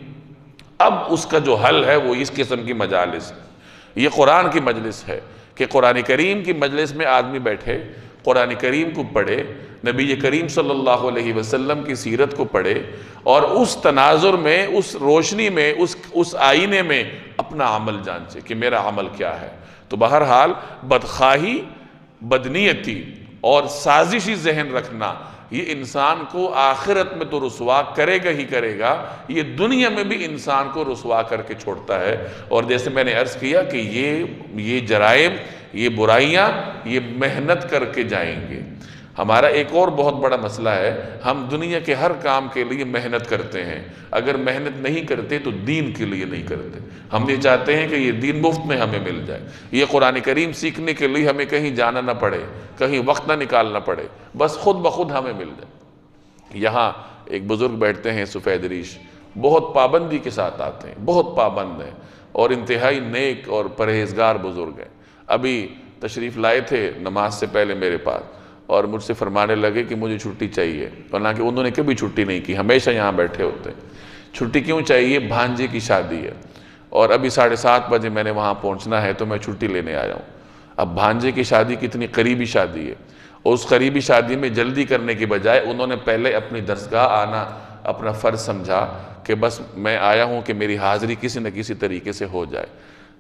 اب اس کا جو حل ہے وہ اس قسم کی مجالس ہے۔ یہ قرآن کی مجلس ہے کہ قرآن کریم کی مجلس میں آدمی بیٹھے، قرآن کریم کو پڑھے، نبی کریم صلی اللہ علیہ وسلم کی سیرت کو پڑھے، اور اس تناظر میں، اس روشنی میں، اس آئینے میں اپنا عمل جانچے کہ میرا عمل کیا ہے۔ تو بہرحال بدخواہی، بدنیتی اور سازشی ذہن رکھنا یہ انسان کو آخرت میں تو رسوا کرے گا ہی کرے گا، یہ دنیا میں بھی انسان کو رسوا کر کے چھوڑتا ہے۔ اور جیسے میں نے عرض کیا کہ یہ جرائم، یہ برائیاں، یہ محنت کر کے جائیں گے۔ ہمارا ایک اور بہت بڑا مسئلہ ہے، ہم دنیا کے ہر کام کے لیے محنت کرتے ہیں، اگر محنت نہیں کرتے تو دین کے لیے نہیں کرتے۔ ہم یہ چاہتے ہیں کہ یہ دین مفت میں ہمیں مل جائے، یہ قرآن کریم سیکھنے کے لیے ہمیں کہیں جانا نہ پڑے، کہیں وقت نہ نکالنا پڑے، بس خود بخود ہمیں مل جائے۔ یہاں ایک بزرگ بیٹھتے ہیں سفید ریش، بہت پابندی کے ساتھ آتے ہیں، بہت پابند ہیں اور انتہائی نیک اور پرہیزگار بزرگ ہیں۔ ابھی تشریف لائے تھے نماز سے پہلے میرے پاس اور مجھ سے فرمانے لگے کہ مجھے چھٹی چاہیے، حالانکہ انہوں نے کبھی چھٹی نہیں کی، ہمیشہ یہاں بیٹھے ہوتے ہیں۔ چھٹی کیوں چاہیے؟ بھانجے کی شادی ہے اور ابھی 7:30 بجے میں نے وہاں پہنچنا ہے تو میں چھٹی لینے آیا ہوں۔ اب بھانجے کی شادی کتنی قریبی شادی ہے، اور اس قریبی شادی میں جلدی کرنے کی بجائے انہوں نے پہلے اپنی درسگاہ آنا اپنا فرض سمجھا کہ بس میں آیا ہوں کہ میری حاضری کسی نہ کسی طریقے سے ہو جائے۔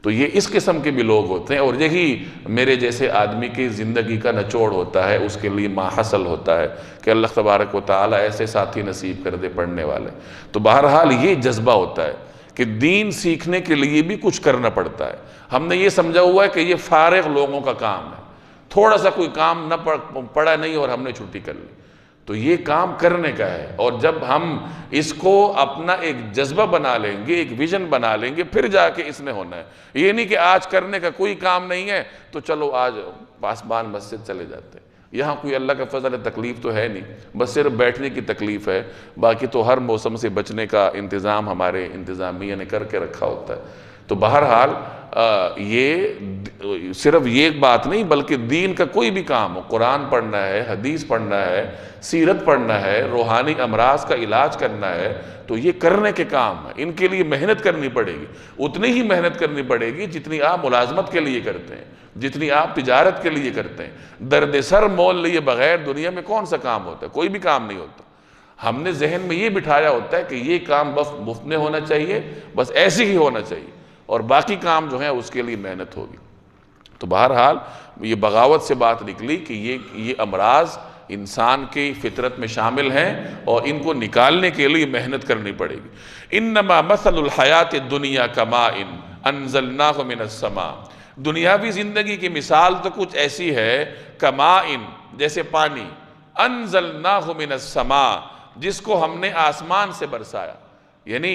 تو یہ اس قسم کے بھی لوگ ہوتے ہیں، اور یہی میرے جیسے آدمی کی زندگی کا نچوڑ ہوتا ہے، اس کے لیے ماحصل ہوتا ہے کہ اللہ تبارک و تعالیٰ ایسے ساتھی نصیب کر دے پڑھنے والے۔ تو بہرحال یہ جذبہ ہوتا ہے کہ دین سیکھنے کے لیے بھی کچھ کرنا پڑتا ہے۔ ہم نے یہ سمجھا ہوا ہے کہ یہ فارغ لوگوں کا کام ہے، تھوڑا سا کوئی کام نہ پڑا نہیں اور ہم نے چھٹی کر لی، تو یہ کام کرنے کا ہے۔ اور جب ہم اس کو اپنا ایک جذبہ بنا لیں گے، ایک ویژن بنا لیں گے، پھر جا کے اس نے ہونا ہے۔ یہ نہیں کہ آج کرنے کا کوئی کام نہیں ہے تو چلو آج پاسبان مسجد چلے جاتے ہیں، یہاں کوئی اللہ کا فضل ہے، تکلیف تو ہے نہیں، بس صرف بیٹھنے کی تکلیف ہے، باقی تو ہر موسم سے بچنے کا انتظام ہمارے انتظامیہ نے کر کے رکھا ہوتا ہے۔ تو بہرحال یہ صرف یہ بات نہیں بلکہ دین کا کوئی بھی کام ہو، قرآن پڑھنا ہے، حدیث پڑھنا ہے، سیرت پڑھنا ہے، روحانی امراض کا علاج کرنا ہے، تو یہ کرنے کے کام ہیں، ان کے لیے محنت کرنی پڑے گی، اتنی ہی محنت کرنی پڑے گی جتنی آپ ملازمت کے لیے کرتے ہیں، جتنی آپ تجارت کے لیے کرتے ہیں۔ درد سر مول لیے بغیر دنیا میں کون سا کام ہوتا ہے؟ کوئی بھی کام نہیں ہوتا۔ ہم نے ذہن میں یہ بٹھایا ہوتا ہے کہ یہ کام بس مفت میں ہونا چاہیے، بس ایسے ہی ہونا چاہیے، اور باقی کام جو ہیں اس کے لیے محنت ہوگی۔ تو بہرحال یہ بغاوت سے بات نکلی کہ یہ امراض انسان کی فطرت میں شامل ہیں اور ان کو نکالنے کے لیے محنت کرنی پڑے گی۔ انما مثل الحیات الدنیا کماء انزلناہ من السماء، دنیاوی زندگی کی مثال تو کچھ ایسی ہے، کماء جیسے پانی، انزلناہ من السماء جس کو ہم نے آسمان سے برسایا، یعنی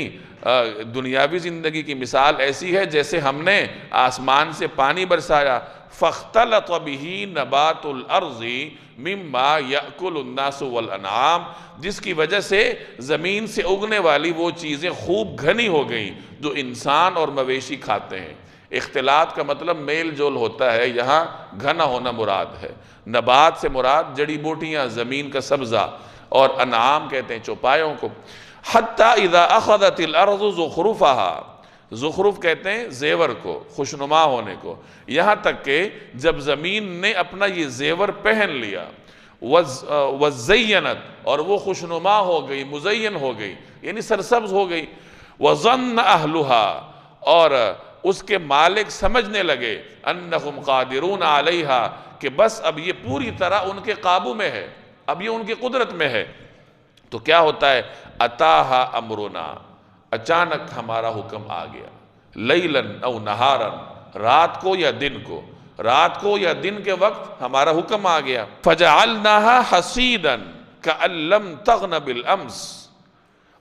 دنیاوی زندگی کی مثال ایسی ہے جیسے ہم نے آسمان سے پانی برسایا، فاختلط بہ نبات الارض مما یأکل الناس والانعام، جس کی وجہ سے زمین سے اگنے والی وہ چیزیں خوب گھنی ہو گئیں جو انسان اور مویشی کھاتے ہیں۔ اختلاط کا مطلب میل جول ہوتا ہے، یہاں گھنا ہونا مراد ہے۔ نبات سے مراد جڑی بوٹیاں، زمین کا سبزہ، اور انعام کہتے ہیں چوپایوں کو۔ حتیٰ اذا اخذت الارض زخرفها، زخرف کہتے ہیں زیور کو، خوشنما ہونے کو، یہاں تک کہ جب زمین نے اپنا یہ زیور پہن لیا، وزینت، اور وہ خوشنما ہو گئی، مزین ہو گئی، یعنی سرسبز ہو گئی، وظن اہلها، اور اس کے مالک سمجھنے لگے، انہم قادرون علیہا، کہ بس اب یہ پوری طرح ان کے قابو میں ہے، اب یہ ان کی قدرت میں ہے، تو کیا ہوتا ہے؟ اتاہا امرنا، اچانک ہمارا حکم آ گیا، لیلاً او نہاراً، رات کو یا دن کو، رات کو یا دن کے وقت ہمارا حکم آ گیا، فجعلناہا حصیداً کأن لم تغن بالامس،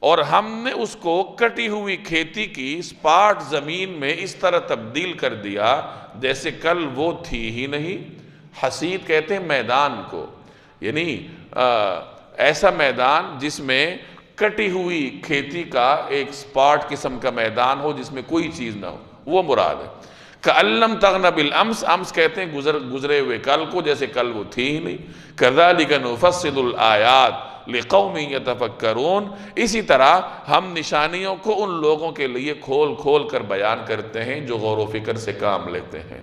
اور ہم نے اس کو کٹی ہوئی کھیتی کی سپاٹ زمین میں اس طرح تبدیل کر دیا جیسے کل وہ تھی ہی نہیں۔ حصید کہتے ہیں میدان کو، یعنی ایسا میدان جس میں کٹی ہوئی کھیتی کا ایک سپاٹ قسم کا میدان ہو جس میں کوئی چیز نہ ہو، وہ مراد ہے۔ کأن لم تغن بالامس، امس کہتے ہیں گزرے ہوئے کل کو، جیسے کل وہ تھی ہی نہیں۔ کذالک نفصل الآیات لقوم یتفکرون، اسی طرح ہم نشانیوں کو ان لوگوں کے لیے کھول کھول کر بیان کرتے ہیں جو غور و فکر سے کام لیتے ہیں۔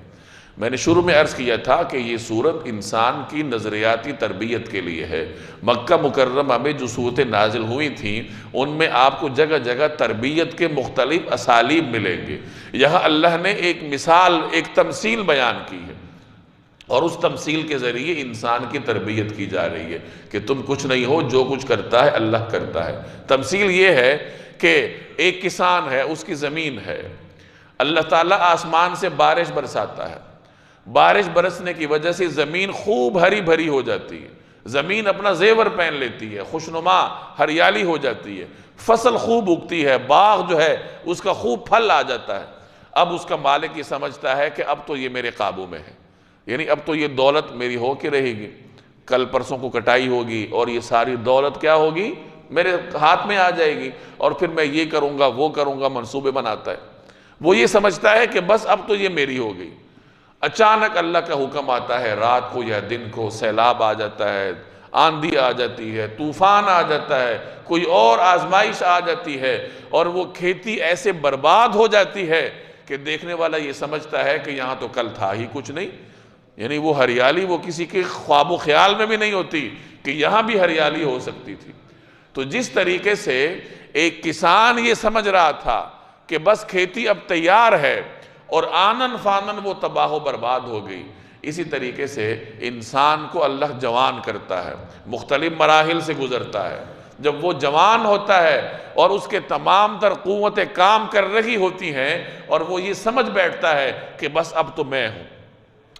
میں نے شروع میں عرض کیا تھا کہ یہ صورت انسان کی نظریاتی تربیت کے لیے ہے۔ مکہ مکرمہ میں جو صورتیں نازل ہوئی تھیں ان میں آپ کو جگہ جگہ تربیت کے مختلف اسالیب ملیں گے۔ یہاں اللہ نے ایک مثال، ایک تمثیل بیان کی ہے، اور اس تمثیل کے ذریعے انسان کی تربیت کی جا رہی ہے کہ تم کچھ نہیں ہو، جو کچھ کرتا ہے اللہ کرتا ہے۔ تمثیل یہ ہے کہ ایک کسان ہے، اس کی زمین ہے، اللہ تعالیٰ آسمان سے بارش برساتا ہے، بارش برسنے کی وجہ سے زمین خوب ہری بھری ہو جاتی ہے، زمین اپنا زیور پہن لیتی ہے، خوشنما ہریالی ہو جاتی ہے، فصل خوب اگتی ہے، باغ جو ہے اس کا خوب پھل آ جاتا ہے۔ اب اس کا مالک یہ سمجھتا ہے کہ اب تو یہ میرے قابو میں ہے، یعنی اب تو یہ دولت میری ہو کے رہے گی، کل پرسوں کو کٹائی ہوگی اور یہ ساری دولت کیا ہوگی، میرے ہاتھ میں آ جائے گی، اور پھر میں یہ کروں گا وہ کروں گا، منصوبے بناتا ہے۔ وہ یہ سمجھتا ہے کہ بس اب تو یہ میری ہو گئی۔ اچانک اللہ کا حکم آتا ہے، رات کو یا دن کو سیلاب آ جاتا ہے، آندھی آ جاتی ہے، طوفان آ جاتا ہے، کوئی اور آزمائش آ جاتی ہے، اور وہ کھیتی ایسے برباد ہو جاتی ہے کہ دیکھنے والا یہ سمجھتا ہے کہ یہاں تو کل تھا ہی کچھ نہیں، یعنی وہ ہریالی وہ کسی کے خواب و خیال میں بھی نہیں ہوتی کہ یہاں بھی ہریالی ہو سکتی تھی۔ تو جس طریقے سے ایک کسان یہ سمجھ رہا تھا کہ بس کھیتی اب تیار ہے اور آنن فانن وہ تباہ و برباد ہو گئی، اسی طریقے سے انسان کو اللہ جوان کرتا ہے، مختلف مراحل سے گزرتا ہے۔ جب وہ جوان ہوتا ہے اور اس کے تمام تر قوتیں کام کر رہی ہوتی ہیں اور وہ یہ سمجھ بیٹھتا ہے کہ بس اب تو میں ہوں،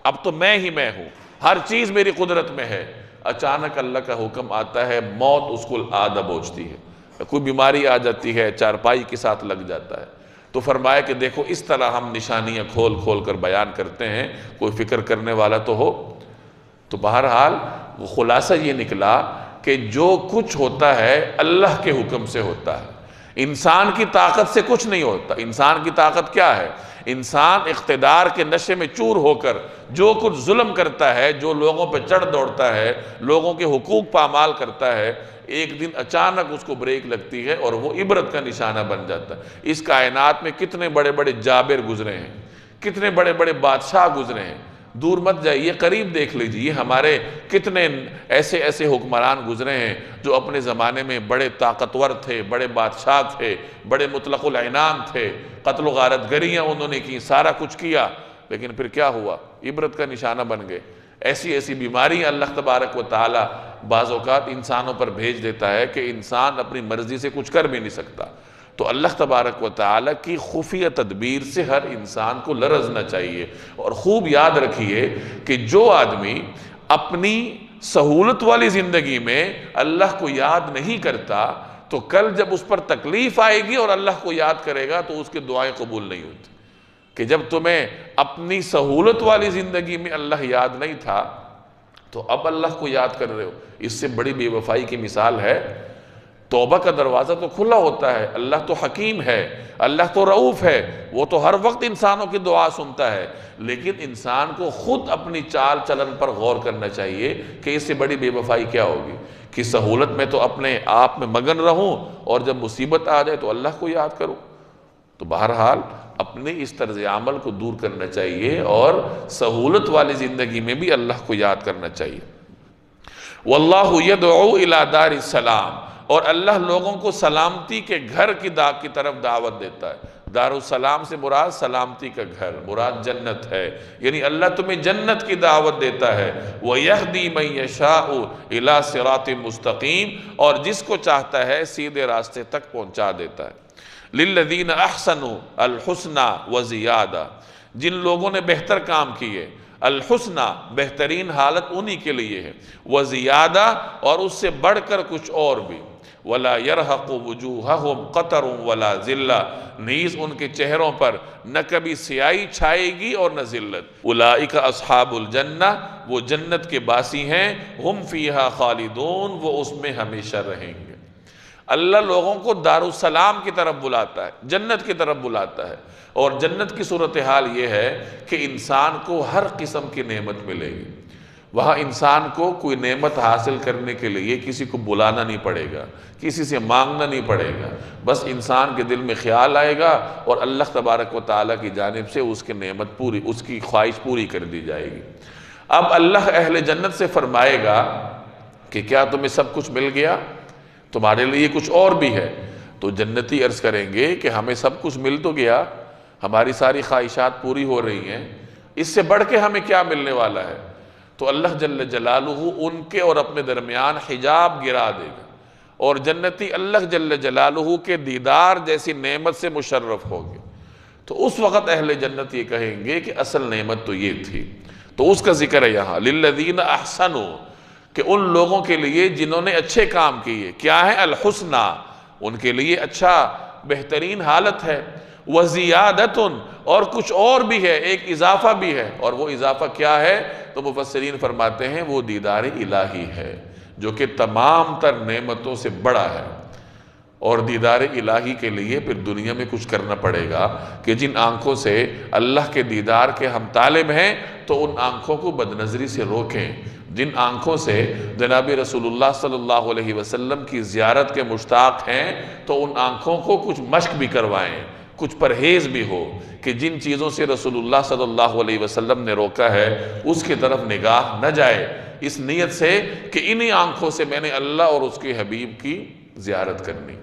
اب تو میں ہی میں ہوں، ہر چیز میری قدرت میں ہے، اچانک اللہ کا حکم آتا ہے، موت اس کو آ دبوچتی ہے، کوئی بیماری آ جاتی ہے، چارپائی کے ساتھ لگ جاتا ہے۔ تو فرمایا کہ دیکھو اس طرح ہم نشانیاں کھول کھول کر بیان کرتے ہیں، کوئی فکر کرنے والا تو ہو۔ تو بہرحال وہ خلاصہ یہ نکلا کہ جو کچھ ہوتا ہے اللہ کے حکم سے ہوتا ہے، انسان کی طاقت سے کچھ نہیں ہوتا۔ انسان کی طاقت کیا ہے؟ انسان اقتدار کے نشے میں چور ہو کر جو کچھ ظلم کرتا ہے، جو لوگوں پہ چڑھ دوڑتا ہے، لوگوں کے حقوق پامال کرتا ہے، ایک دن اچانک اس کو بریک لگتی ہے اور وہ عبرت کا نشانہ بن جاتا ہے۔ اس کائنات میں کتنے بڑے بڑے جابر گزرے ہیں، کتنے بڑے بڑے بادشاہ گزرے ہیں، دور مت جائیے، قریب دیکھ لیجئے، ہمارے کتنے ایسے حکمران گزرے ہیں جو اپنے زمانے میں بڑے طاقتور تھے، بڑے بادشاہ تھے، بڑے مطلق العنان تھے، قتل و غارت گریاں انہوں نے کی، سارا کچھ کیا، لیکن پھر کیا ہوا؟ عبرت کا نشانہ بن گئے۔ ایسی بیماری اللہ تبارک و تعالی بعض اوقات انسانوں پر بھیج دیتا ہے کہ انسان اپنی مرضی سے کچھ کر بھی نہیں سکتا۔ تو اللہ تبارک و تعالی کی خفیہ تدبیر سے ہر انسان کو لرزنا چاہیے، اور خوب یاد رکھیے کہ جو آدمی اپنی سہولت والی زندگی میں اللہ کو یاد نہیں کرتا تو کل جب اس پر تکلیف آئے گی اور اللہ کو یاد کرے گا تو اس کی دعائیں قبول نہیں ہوتی۔ کہ جب تمہیں اپنی سہولت والی زندگی میں اللہ یاد نہیں تھا تو اب اللہ کو یاد کر رہے ہو، اس سے بڑی بے وفائی کی مثال ہے۔ توبہ کا دروازہ تو کھلا ہوتا ہے، اللہ تو حکیم ہے، اللہ تو رؤوف ہے، وہ تو ہر وقت انسانوں کی دعا سنتا ہے، لیکن انسان کو خود اپنی چال چلن پر غور کرنا چاہیے کہ اس سے بڑی بے وفائی کیا ہوگی کہ سہولت میں تو اپنے آپ میں مگن رہوں اور جب مصیبت آ جائے تو اللہ کو یاد کروں۔ تو بہرحال اپنے اس طرز عمل کو دور کرنا چاہیے اور سہولت والی زندگی میں بھی اللہ کو یاد کرنا چاہیے۔ واللہ یدعو الی دار السلام، اور اللہ لوگوں کو سلامتی کے گھر کی طرف دعوت دیتا ہے۔ دار السلام سے مراد سلامتی کا گھر، مراد جنت ہے، یعنی اللہ تمہیں جنت کی دعوت دیتا ہے۔ وَيَهْدِي مَن يَشَاءُ إِلَى صِرَاطٍ مُسْتَقِيمٍ، اور جس کو چاہتا ہے سیدھے راستے تک پہنچا دیتا ہے۔ لِلَّذِينَ أَحْسَنُوا الْحُسْنَى وَزِيَادَةٌ، جن لوگوں نے بہتر کام کیے، الحسنہ بہترین حالت انہی کے لیے ہے، وزیادہ اور اس سے بڑھ کر کچھ اور بھی، ولا يرهق وجوههم قطر ولا ذلہ، نیز ان کے چہروں پر نہ کبھی سیاہی چھائے گی اور نہ ذلت۔ اولئک اصحاب الجنہ، وہ جنت کے باسی ہیں، ہم فیہا خالدون، وہ اس میں ہمیشہ رہیں گے۔ اللہ لوگوں کو دار السلام کی طرف بلاتا ہے، جنت کی طرف بلاتا ہے، اور جنت کی صورتحال یہ ہے کہ انسان کو ہر قسم کی نعمت ملے گی۔ وہاں انسان کو کوئی نعمت حاصل کرنے کے لیے کسی کو بلانا نہیں پڑے گا، کسی سے مانگنا نہیں پڑے گا، بس انسان کے دل میں خیال آئے گا اور اللہ تبارک و تعالیٰ کی جانب سے اس کی نعمت پوری، اس کی خواہش پوری کر دی جائے گی۔ اب اللہ اہل جنت سے فرمائے گا کہ کیا تمہیں سب کچھ مل گیا؟ تمہارے لیے کچھ اور بھی ہے؟ تو جنتی عرض کریں گے کہ ہمیں سب کچھ مل تو گیا، ہماری ساری خواہشات پوری ہو رہی ہیں، اس سے بڑھ کے ہمیں کیا ملنے والا ہے؟ تو اللہ جل جلالہ ان کے اور اپنے درمیان حجاب گرا دے گا، اور جنتی اللہ جل جلالہ کے دیدار جیسی نعمت سے مشرف ہوگے۔ تو اس وقت اہل جنت یہ کہیں گے کہ اصل نعمت تو یہ تھی۔ تو اس کا ذکر ہے یہاں للذین احسنوا، کہ ان لوگوں کے لیے جنہوں نے اچھے کام کیے، کیا ہے؟ الحسنہ، ان کے لیے اچھا بہترین حالت ہے، وزیادۃ، اور کچھ اور بھی ہے، ایک اضافہ بھی ہے، اور وہ اضافہ کیا ہے؟ تو مفسرین فرماتے ہیں وہ دیدار الہی ہے، جو کہ تمام تر نعمتوں سے بڑا ہے۔ اور دیدار الہی کے لیے پھر دنیا میں کچھ کرنا پڑے گا کہ جن آنکھوں سے اللہ کے دیدار کے ہم طالب ہیں تو ان آنکھوں کو بدنظری سے روکیں، جن آنکھوں سے جناب رسول اللہ صلی اللہ علیہ وسلم کی زیارت کے مشتاق ہیں تو ان آنکھوں کو کچھ مشق بھی کروائیں، کچھ پرہیز بھی ہو، کہ جن چیزوں سے رسول اللہ صلی اللہ علیہ وسلم نے روکا ہے اس کی طرف نگاہ نہ جائے، اس نیت سے کہ انہی آنکھوں سے میں نے اللہ اور اس کے حبیب کی زیارت کرنی۔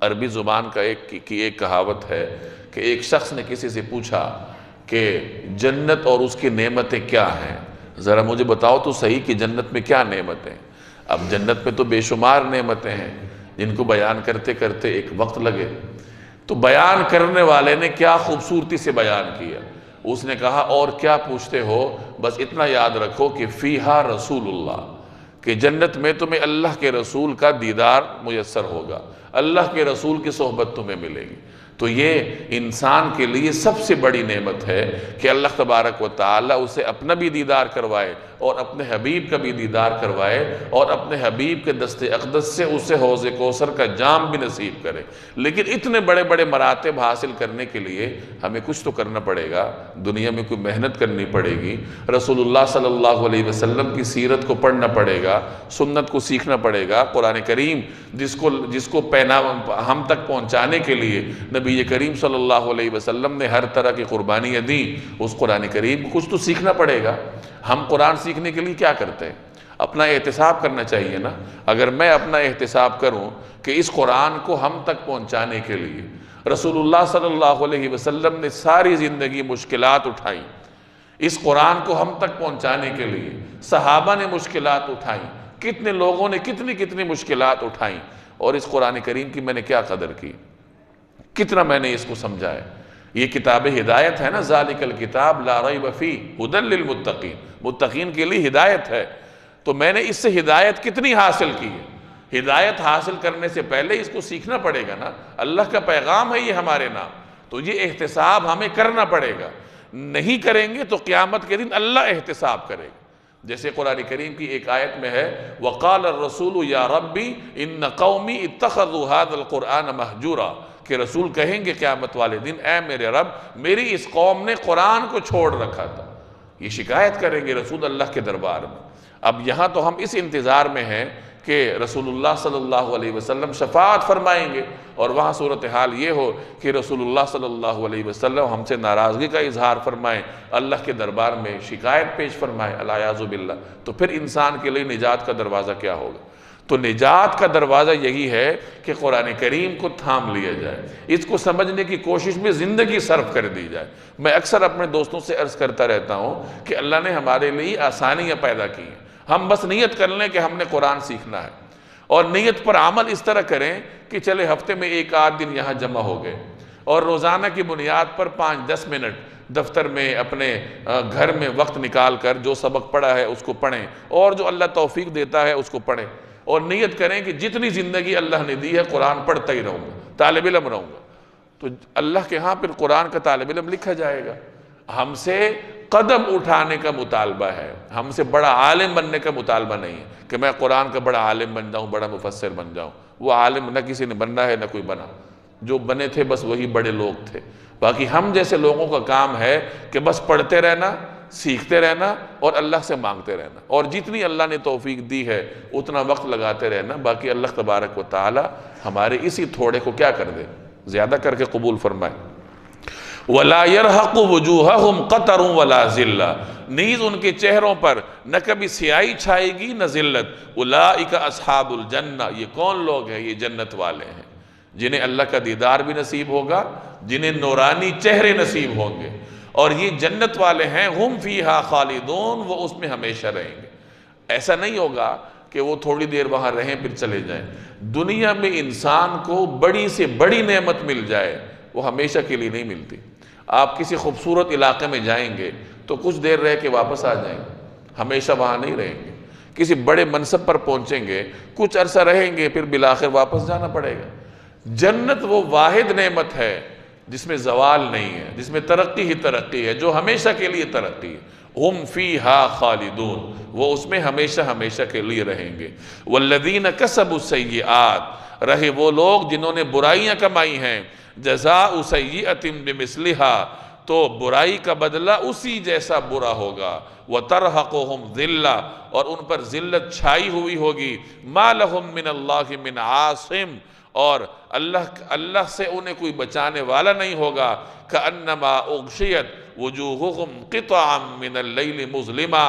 عربی زبان کا ایک کہاوت ہے کہ ایک شخص نے کسی سے پوچھا کہ جنت اور اس کی نعمتیں کیا ہیں، ذرا مجھے بتاؤ تو صحیح کہ جنت میں کیا نعمتیں۔ اب جنت میں تو بے شمار نعمتیں ہیں جن کو بیان کرتے کرتے ایک وقت لگے، تو بیان کرنے والے نے کیا خوبصورتی سے بیان کیا۔ اس نے کہا اور کیا پوچھتے ہو، بس اتنا یاد رکھو کہ فیہا رسول اللہ، کہ جنت میں تمہیں اللہ کے رسول کا دیدار میسر ہوگا، اللہ کے رسول کی صحبت تمہیں ملے گی۔ تو یہ انسان کے لیے سب سے بڑی نعمت ہے کہ اللہ تبارک و تعالی اسے اپنا بھی دیدار کروائے اور اپنے حبیب کا بھی دیدار کروائے، اور اپنے حبیب کے دست اقدس سے اسے حوض کوثر کا جام بھی نصیب کرے۔ لیکن اتنے بڑے بڑے مراتب حاصل کرنے کے لیے ہمیں کچھ تو کرنا پڑے گا، دنیا میں کوئی محنت کرنی پڑے گی، رسول اللہ صلی اللہ علیہ وسلم کی سیرت کو پڑھنا پڑے گا، سنت کو سیکھنا پڑے گا، قرآن کریم جس کو ہم تک پہنچانے کے لیے نبی کریم صلی اللہ علیہ وسلم نے ہر طرح کی قربانیاں دی، اس قرآن کریم کو کچھ تو سیکھنا پڑے گا۔ ہم قرآن سیکھنے کے لیے کیا کرتے ہیں؟ اپنا احتساب کرنا چاہیے نا۔ اگر میں اپنا احتساب کروں کہ اس قرآن کو ہم تک پہنچانے کے لیے رسول اللہ صلی اللہ علیہ وسلم نے ساری زندگی مشکلات اٹھائیں، اس قرآن کو ہم تک پہنچانے کے لیے صحابہ نے مشکلات اٹھائیں، کتنے لوگوں نے کتنی مشکلات اٹھائیں، اور اس قرآن کریم کی میں نے کیا قدر کی، کتنا میں نے اس کو سمجھا ہے۔ یہ کتاب ہدایت ہے نا، ذالک الکتاب لا ریب فیہ ھدی للمتقین، متقین کے لیے ہدایت ہے۔ تو میں نے اس سے ہدایت کتنی حاصل کی ہے؟ ہدایت حاصل کرنے سے پہلے اس کو سیکھنا پڑے گا نا، اللہ کا پیغام ہے یہ ہمارے نام، تو یہ احتساب ہمیں کرنا پڑے گا۔ نہیں کریں گے تو قیامت کے دن اللہ احتساب کرے گا۔ جیسے قرآن کریم کی ایک آیت میں ہے وَقَالَ الرَّسُولُ يَا رَبِّ إِنَّ قَوْمِي اتَّخَذُوا هَذَا الْقُرْآنَ مَحْجُورًا، کہ رسول کہیں گے قیامت والے دن اے میرے رب، میری اس قوم نے قرآن کو چھوڑ رکھا تھا۔ یہ شکایت کریں گے رسول اللہ کے دربار میں۔ اب یہاں تو ہم اس انتظار میں ہیں کہ رسول اللہ صلی اللہ علیہ وسلم شفاعت فرمائیں گے، اور وہاں صورتحال یہ ہو کہ رسول اللہ صلی اللہ علیہ وسلم ہم سے ناراضگی کا اظہار فرمائیں، اللہ کے دربار میں شکایت پیش فرمائیں الیاذ باللہ، تو پھر انسان کے لیے نجات کا دروازہ کیا ہوگا؟ تو نجات کا دروازہ یہی ہے کہ قرآن کریم کو تھام لیا جائے، اس کو سمجھنے کی کوشش میں زندگی صرف کر دی جائے۔ میں اکثر اپنے دوستوں سے عرض کرتا رہتا ہوں کہ اللہ نے ہمارے لیے آسانیاں پیدا کی ہیں، ہم بس نیت کر لیں کہ ہم نے قرآن سیکھنا ہے، اور نیت پر عمل اس طرح کریں کہ چلے ہفتے میں ایک آدھ دن یہاں جمع ہو گئے، اور روزانہ کی بنیاد پر 5-10 منٹ دفتر میں اپنے گھر میں وقت نکال کر جو سبق پڑھا ہے اس کو پڑھیں، اور جو اللہ توفیق دیتا ہے اس کو پڑھیں، اور نیت کریں کہ جتنی زندگی اللہ نے دی ہے قرآن پڑھتا ہی رہوں گا، طالب علم رہوں گا، تو اللہ کے ہاں پھر قرآن کا طالب علم لکھا جائے گا۔ ہم سے قدم اٹھانے کا مطالبہ ہے، ہم سے بڑا عالم بننے کا مطالبہ نہیں ہے کہ میں قرآن کا بڑا عالم بن جاؤں، بڑا مفسر بن جاؤں۔ وہ عالم نہ کسی نے بننا ہے نہ کوئی بنا، جو بنے تھے بس وہی بڑے لوگ تھے۔ باقی ہم جیسے لوگوں کا کام ہے کہ بس پڑھتے رہنا، سیکھتے رہنا اور اللہ سے مانگتے رہنا، اور جتنی اللہ نے توفیق دی ہے اتنا وقت لگاتے رہنا۔ باقی اللہ تبارک و تعالی ہمارے اسی تھوڑے کو کیا کر دے، زیادہ کر کے قبول فرمائے۔ وَلَا يَرْحَقُ وُجُوهَهُمْ قَتَرٌ وَلَا ذِلَّةٌ، نیز ان کے چہروں پر نہ کبھی سیاہی چھائے گی نہ ذلت۔ أُولَئِكَ أَصْحَابُ الْجَنَّةِ، یہ کون لوگ ہیں؟ یہ جنت والے ہیں جنہیں اللہ کا دیدار بھی نصیب ہوگا، جنہیں نورانی چہرے نصیب ہوں گے، اور یہ جنت والے ہیں ہم فیہا خالدون، وہ اس میں ہمیشہ رہیں گے۔ ایسا نہیں ہوگا کہ وہ تھوڑی دیر وہاں رہیں پھر چلے جائیں۔ دنیا میں انسان کو بڑی سے بڑی نعمت مل جائے، وہ ہمیشہ کے لیے نہیں ملتی۔ آپ کسی خوبصورت علاقے میں جائیں گے تو کچھ دیر رہ کے واپس آ جائیں گے، ہمیشہ وہاں نہیں رہیں گے۔ کسی بڑے منصب پر پہنچیں گے، کچھ عرصہ رہیں گے، پھر بالآخر واپس جانا پڑے گا۔ جنت وہ واحد نعمت ہے جس میں زوال نہیں ہے، جس میں ترقی ہی ترقی ہے، جو ہمیشہ کے لیے ترقی ہے۔ ہم فیہا خالدون، وہ اس میں ہمیشہ ہمیشہ کے لیے رہیں گے۔ والذین کسبوا السیئات، رہے وہ لوگ جنہوں نے برائیاں کمائی ہیں، جزاء سیئۃ بمثلہا، تو برائی کا بدلہ اسی جیسا برا ہوگا۔ وترہقہم ذلہ، اور ان پر ذلت چھائی ہوئی ہوگی۔ ما لہم من اللہ من عاصم، اور اللہ سے انہیں کوئی بچانے والا نہیں ہوگا۔ کأنما اغشیت وجوہہم قطعا من اللیل مظلما،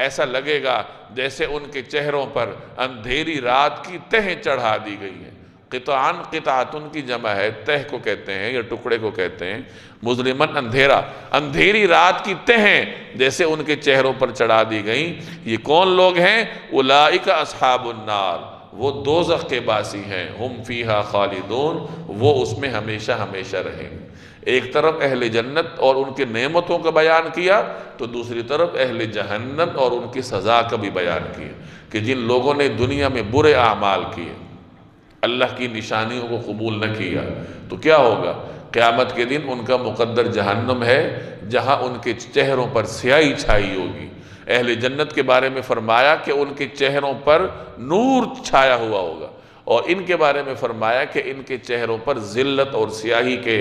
ایسا لگے گا جیسے ان کے چہروں پر اندھیری رات کی تہیں چڑھا دی گئی ہیں۔ قطعاً قطعتن کی جمع ہے، تہ کو کہتے ہیں یا ٹکڑے کو کہتے ہیں، مظلمن اندھیرا، اندھیری رات کی تہیں جیسے ان کے چہروں پر چڑھا دی گئیں۔ یہ کون لوگ ہیں؟ اولئک اصحاب النار، وہ دوزخ کے باسی ہیں۔ ہم فیہا خالدون، وہ اس میں ہمیشہ ہمیشہ رہیں گے۔ ایک طرف اہل جنت اور ان کے نعمتوں کا بیان کیا، تو دوسری طرف اہل جہنم اور ان کی سزا کا بھی بیان کیا، کہ جن لوگوں نے دنیا میں برے اعمال کیے، اللہ کی نشانیوں کو قبول نہ کیا، تو کیا ہوگا؟ قیامت کے دن ان کا مقدر جہنم ہے، جہاں ان کے چہروں پر سیاہی چھائی ہوگی۔ اہل جنت کے بارے میں فرمایا کہ ان کے چہروں پر نور چھایا ہوا ہوگا، اور ان کے بارے میں فرمایا کہ ان کے چہروں پر ذلت اور سیاہی کے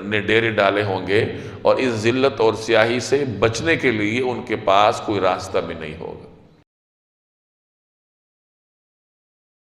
نے ڈیرے ڈالے ہوں گے، اور اس ذلت اور سیاہی سے بچنے کے لیے ان کے پاس کوئی راستہ بھی نہیں ہوگا۔